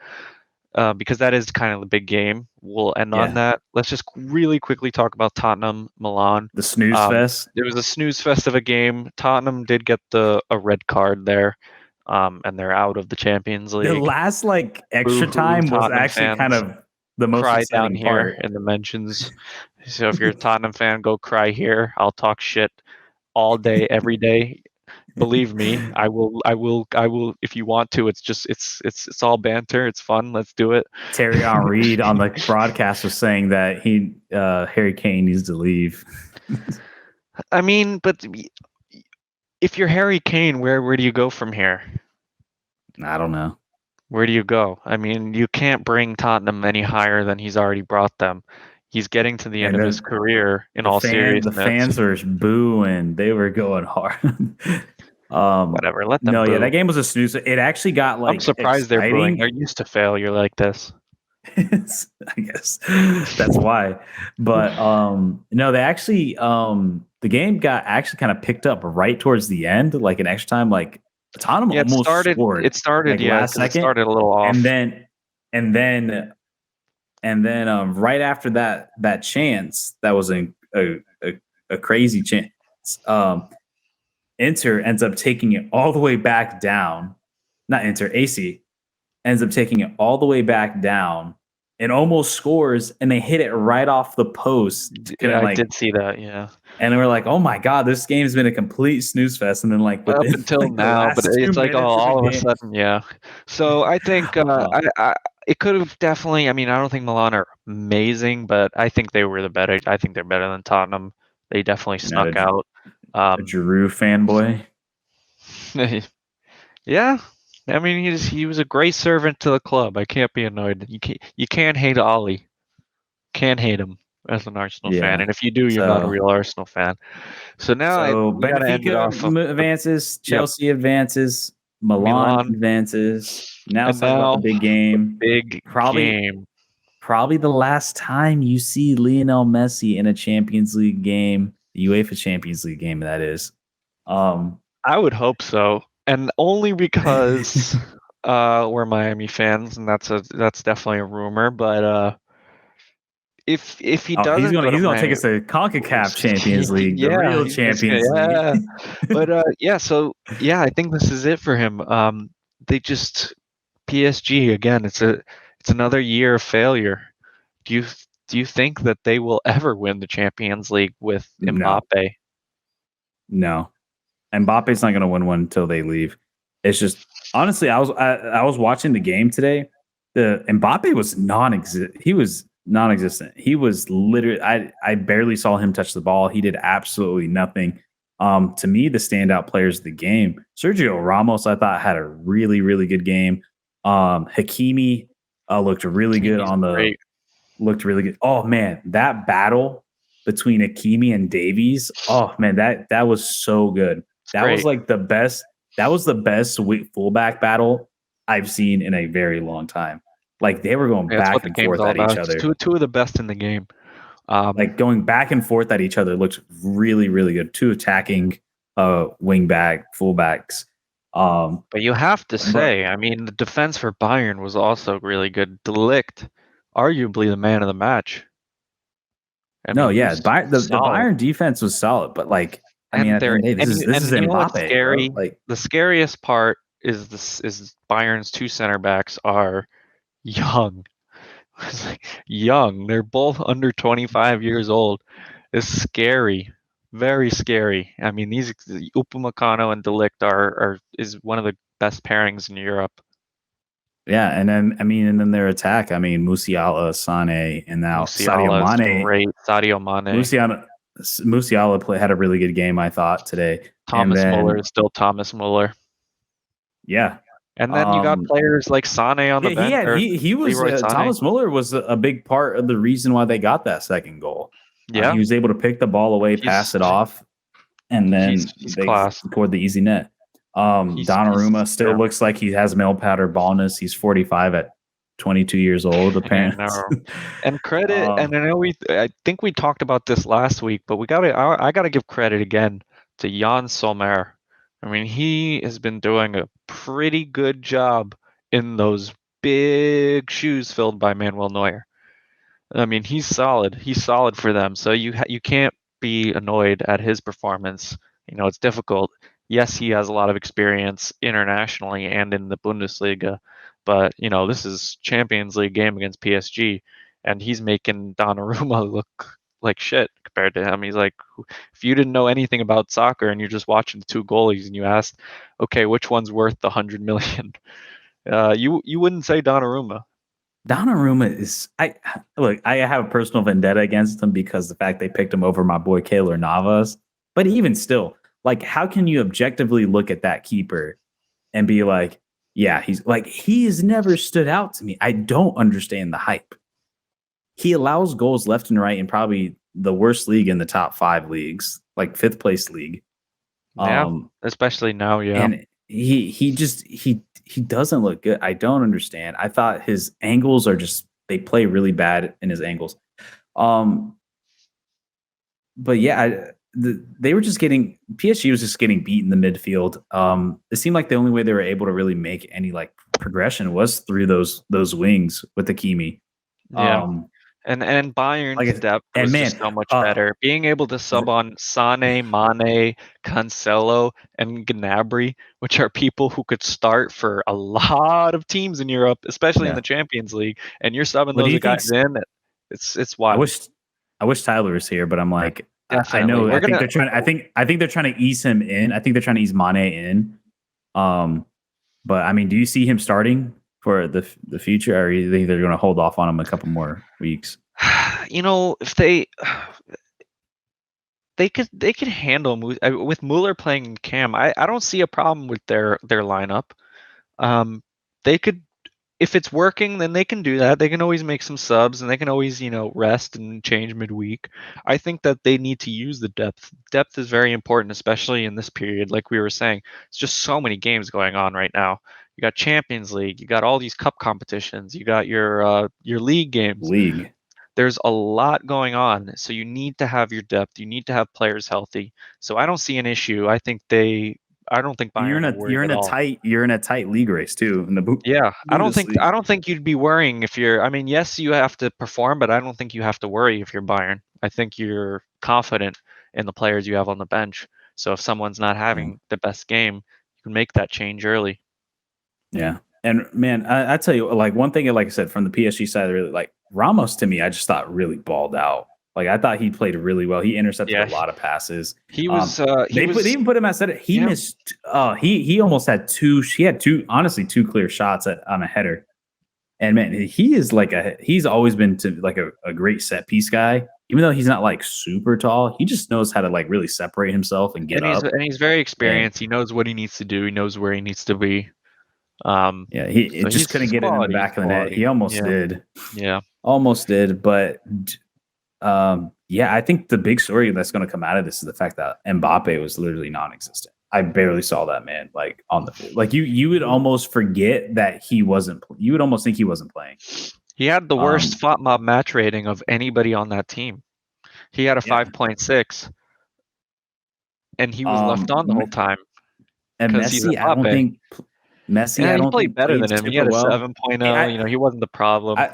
because that is kind of the big game. We'll end on yeah, that. Let's just really quickly talk about Tottenham Milan. the snooze fest. It was a snooze fest of a game. Tottenham did get a red card there, and they're out of the Champions The League. last like extra Boo-hoo, time was Tottenham actually kind fans. of the most Cry down exciting here part. in the mentions. So if you're a Tottenham fan, go cry here. I'll talk shit all day, every day. Believe me, I will. I will. I will. If you want to, it's just it's all banter. It's fun. Let's do it. Terry Henry on the broadcast was saying that Harry Kane needs to leave. I mean, but if you're Harry Kane, where do you go from here? I don't know. Where do you go? I mean, you can't bring Tottenham any higher than he's already brought them. He's getting to the end And of his then career, in the all the seriousness. fans were booing. They were going hard. Whatever, let them No, yeah, boo. that game was a snooze. It actually got I'm like surprised they're booing. They're exciting. used to failure like this. I guess that's why. But no, they actually the game got actually kind of picked up right towards the end, like an extra time. Like Tottenham Yeah, almost scored It started, like yeah, last because it second, started a little off. and then and then right after that chance, that was a crazy chance. Inter ends up taking it all the way back down. Not Inter, AC ends up taking it all the way back down and almost scores, and they hit it right off the post. Yeah, I Like, did see that, yeah. and we're like, oh my god, this game's been a complete snooze fest. And then like Up within until like the now, but last two it's like, oh, minutes of the all of a game, sudden, yeah. So I think I it could have definitely. I mean, I don't think Milan are amazing, but I think they were the better. I think they're better than Tottenham. They definitely not snuck out. a Giroud fanboy. Yeah, I mean, he was a great servant to the club. I can't be annoyed. You can't hate Ollie. Can't hate him as an Arsenal fan, Yeah. and if you do, you're not a So real Arsenal fan. So now we got to end it off. Benfica advances, Yep, Chelsea advances, Milan Milan, advances. Now and let's talk about the now big game. big Probably game. probably the last time you see Lionel Messi in a Champions League game, the UEFA Champions League game, that is. I would hope so, and only because we're Miami fans, and that's definitely a rumor. But if he doesn't go to he's gonna take Miami, us to Concacaf Champions League, the yeah, real he's gonna, Champions yeah. League. But yeah, so yeah, I think this is it for him. They just PSG again. It's another year of failure. Do you do you think that they will ever win the Champions League with No, Mbappe? no. Mbappe's not gonna win one until they leave. It's just honestly, I was watching the game today. The Mbappe was non-existent. He was non-existent. He was literally I barely saw him touch the ball. He did absolutely nothing. To me, the standout players of the game, Sergio Ramos, I thought had a really, really good game. Hakimi looked really good He's on the great. looked really good. Oh man, that battle between Hakimi and Davies. Oh man, that was so good. It's That was great. like the best. That was the best fullback battle I've seen in a very long time. Like they were going Yeah, that's what back the and game's forth all at each about. It's other. two of the best in the game. Like going back and forth at each other looked really, really good. Two attacking wing back, fullbacks. But you have to But say, I mean, the defense for Bayern was also really good. De Ligt, arguably the man of the match. I no, mean, he yeah, was the solid. Bayern defense was solid, but like I mean, And at the they're end of the day, and you this and is you know what's Mbappe, bro. scary? Like The scariest part is Bayern's two center backs are young. It's like young. They're both under 25 years old. It's scary. Very scary. I mean, these Upamecano and De Ligt is one of the best pairings in Europe. yeah, and then I mean, and then their attack. I mean, Musiala, Sane, and now Sadio Musiala is Mane. great. Sadio Mane. Had a really good game, I thought today, and Thomas Muller then is still Thomas Muller. yeah, And then you got players like Sane on the yeah, bench, or he was Leroy Sane. Thomas Muller was a big part of the reason why they got that second goal. He Yeah, was able to pick the ball away, pass he's it off, and then he's they class. scored the easy net. Donnarumma still Yeah. looks like he has male powder baldness. He's 45 at 22 years old, I apparently. know. And credit, and I think we talked about this last week, but I gotta give credit again to Jan Sommer. I mean, he has been doing a pretty good job in those big shoes filled by Manuel Neuer. I mean, he's solid. He's solid for them. So you can't be annoyed at his performance. You know, it's difficult. Yes, he has a lot of experience internationally and in the Bundesliga, but you know, this is Champions League game against PSG, and he's making Donnarumma look like shit compared to him. He's like, if you didn't know anything about soccer and you're just watching the two goalies and you asked, okay, which one's worth the 100 million? You wouldn't say Donnarumma. Donnarumma is I have a personal vendetta against him because the fact they picked him over my boy Keylor Navas. But even still, like, how can you objectively look at that keeper and be like, yeah, he has never stood out to me. I don't understand the hype. He allows goals left and right in probably the worst league in the top 5 leagues, like fifth place league. Yeah, Um, especially now, yeah. and he doesn't look good. I don't understand. I thought his angles are just they play really bad in his angles. Um, but yeah, they were just getting PSG was just getting beat in the midfield. It seemed like the only way they were able to really make any like progression was through those wings with the Kimi. Yeah. And Bayern's Like depth and was man, just so much better. Being able to sub on Sane, Mane, Cancelo, and Gnabry, which are people who could start for a lot of teams in Europe, especially in yeah. the Champions League, and you're subbing What do those you think? guys in. It's I wild. wish I wish Tyler was here, but I'm like I Definitely, know we're I think gonna. they're trying. I think they're trying to ease him in. I think they're trying to ease Mane in. But I mean, do you see him starting for the future, or you think they're going to hold off on him a couple more weeks? You know, if they could handle with Mueller playing Cam. I don't see a problem with their lineup. They could, if it's working, then they can do that. They can always make some subs and they can always, rest and change midweek. I think that they need to use the depth. Depth is very important, especially in this period. Like we were saying, it's just so many games going on right now. You got Champions League, you got all these cup competitions, you got your league games. League. There's a lot going on, so you need to have your depth. You need to have players healthy. So I don't see an issue. I don't think And Bayern are worried at all. you're in a tight league race too in the Yeah, Bundesliga. I don't think you'd be worrying if you're. I mean, yes, you have to perform, but I don't think you have to worry if you're Bayern. I think you're confident in the players you have on the bench. So if someone's not Yeah. having the best game, you can make that change early. Yeah. And man, I tell you, like one thing, like I said, from the PSG side, really like Ramos to me, I just thought really balled out. Like I thought he played really well. He intercepted Yeah, a lot of passes. he was. They even put him at center. He Yeah. missed. He almost had two. He had honestly two clear shots on a header. And man, he is he's always been like a great set piece guy. Even though he's not like super tall, he just knows how to like really separate himself and get up. And he's very experienced. He knows what he needs to do. He knows where he needs to be. Yeah, he So just couldn't he's get it in the quality. back of the net. He almost did. Yeah. Almost did, but yeah, I think the big story that's going to come out of this is the fact that Mbappe was literally non-existent. I barely saw that man like on the field. Like you would almost forget that he wasn't. You would almost think he wasn't playing. He had the worst Um, FOTMOB match rating of anybody on that team. He had a yeah. 5.6, and he was left on the whole time And because he's Messi, I don't Mbappe. think Messi. Yeah, I he don't played think better played than him. He super had a well. 7.0. You know, he wasn't the problem. I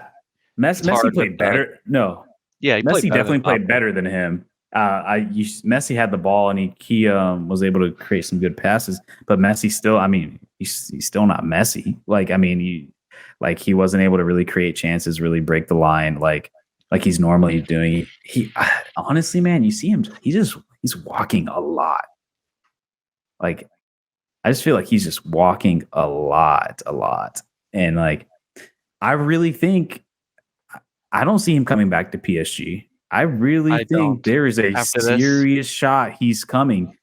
Messi Hard with played better. No, Yeah, he played Messi better than definitely played Mbappe. better than him. Messi had the ball and he was able to create some good passes, but Messi still, I mean, he's still not Messi. Like, I mean, he wasn't able to really create chances, really break the line like he's normally doing. He honestly, man, you see him, he's walking a lot. Like, I just feel like he's just walking a lot, and like, I really think I don't see him coming back to PSG. I really I think don't. there is a After this, serious shot he's coming.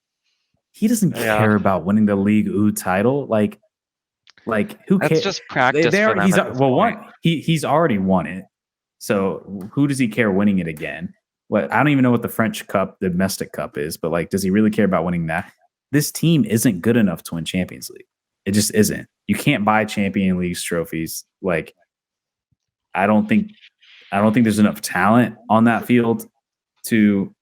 He doesn't yeah, care about winning the League Ooh title. Like who that's cares? just practice for them He's at this point. he's already won it. So who does he care winning it again? What I don't even know what the French Cup, the domestic cup is, but like, does he really care about winning that? This team isn't good enough to win Champions League. It just isn't. You can't buy Champion League trophies. Like, I don't think there's enough talent on that field to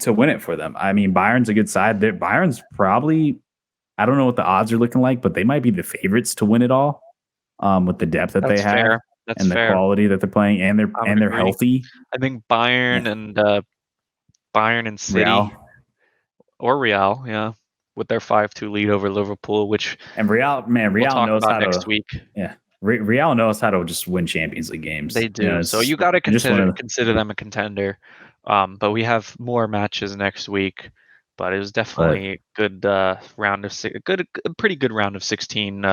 win it for them. I mean, Bayern's a good side. Bayern's probably, I don't know what the odds are looking like, but they might be the favorites to win it all, with the depth that they That's have fair. That's and the fair. quality that they're playing, and I would they're agree. healthy. I think Bayern and City Real or Real, yeah, with their 5-2 lead over Liverpool, which and Real, man, we'll Real talk knows about how next to. week. Yeah, Real knows how to just win Champions League games. They do. So you got to just one of consider them a contender. But we have more matches next week. But it was but definitely a good round of a pretty good round of 16.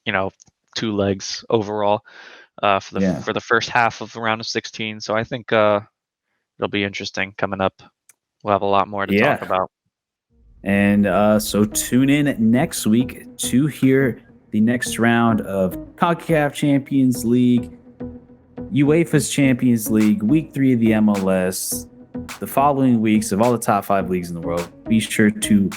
You know, 2 legs overall for yeah. the first half of the round of 16. So I think it'll be interesting coming up. We'll have a lot more to talk Yeah. about. And so tune in next week to hear the next round of Concacaf Champions League, UEFA's Champions League, week 3 of the MLS, the following weeks of all the top 5 leagues in the world. Be sure to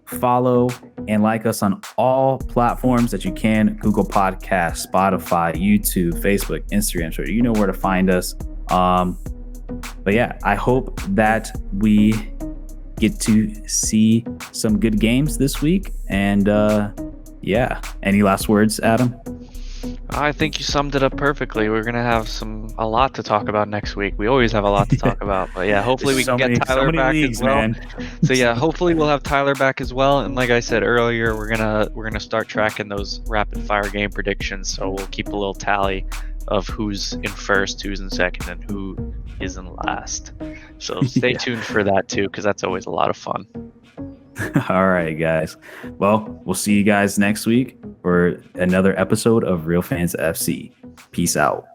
follow and like us on all platforms that you can: Google Podcasts, Spotify, YouTube, Facebook, Instagram, Twitter. You know where to find us. But yeah, I hope that we get to see some good games this week. And yeah, any last words, Adam? I think you summed it up perfectly. We're gonna have a lot to talk about next week. We always have a lot to talk about, but yeah, hopefully we can get Tyler back as well. Man. So yeah, hopefully we'll have Tyler back as well. And like I said earlier, we're gonna start tracking those rapid fire game predictions. So we'll keep a little tally of who's in first, who's in second, and who is in last. So stay tuned for that too, because that's always a lot of fun. All right, guys. Well, we'll see you guys next week for another episode of Real Fans FC. Peace out.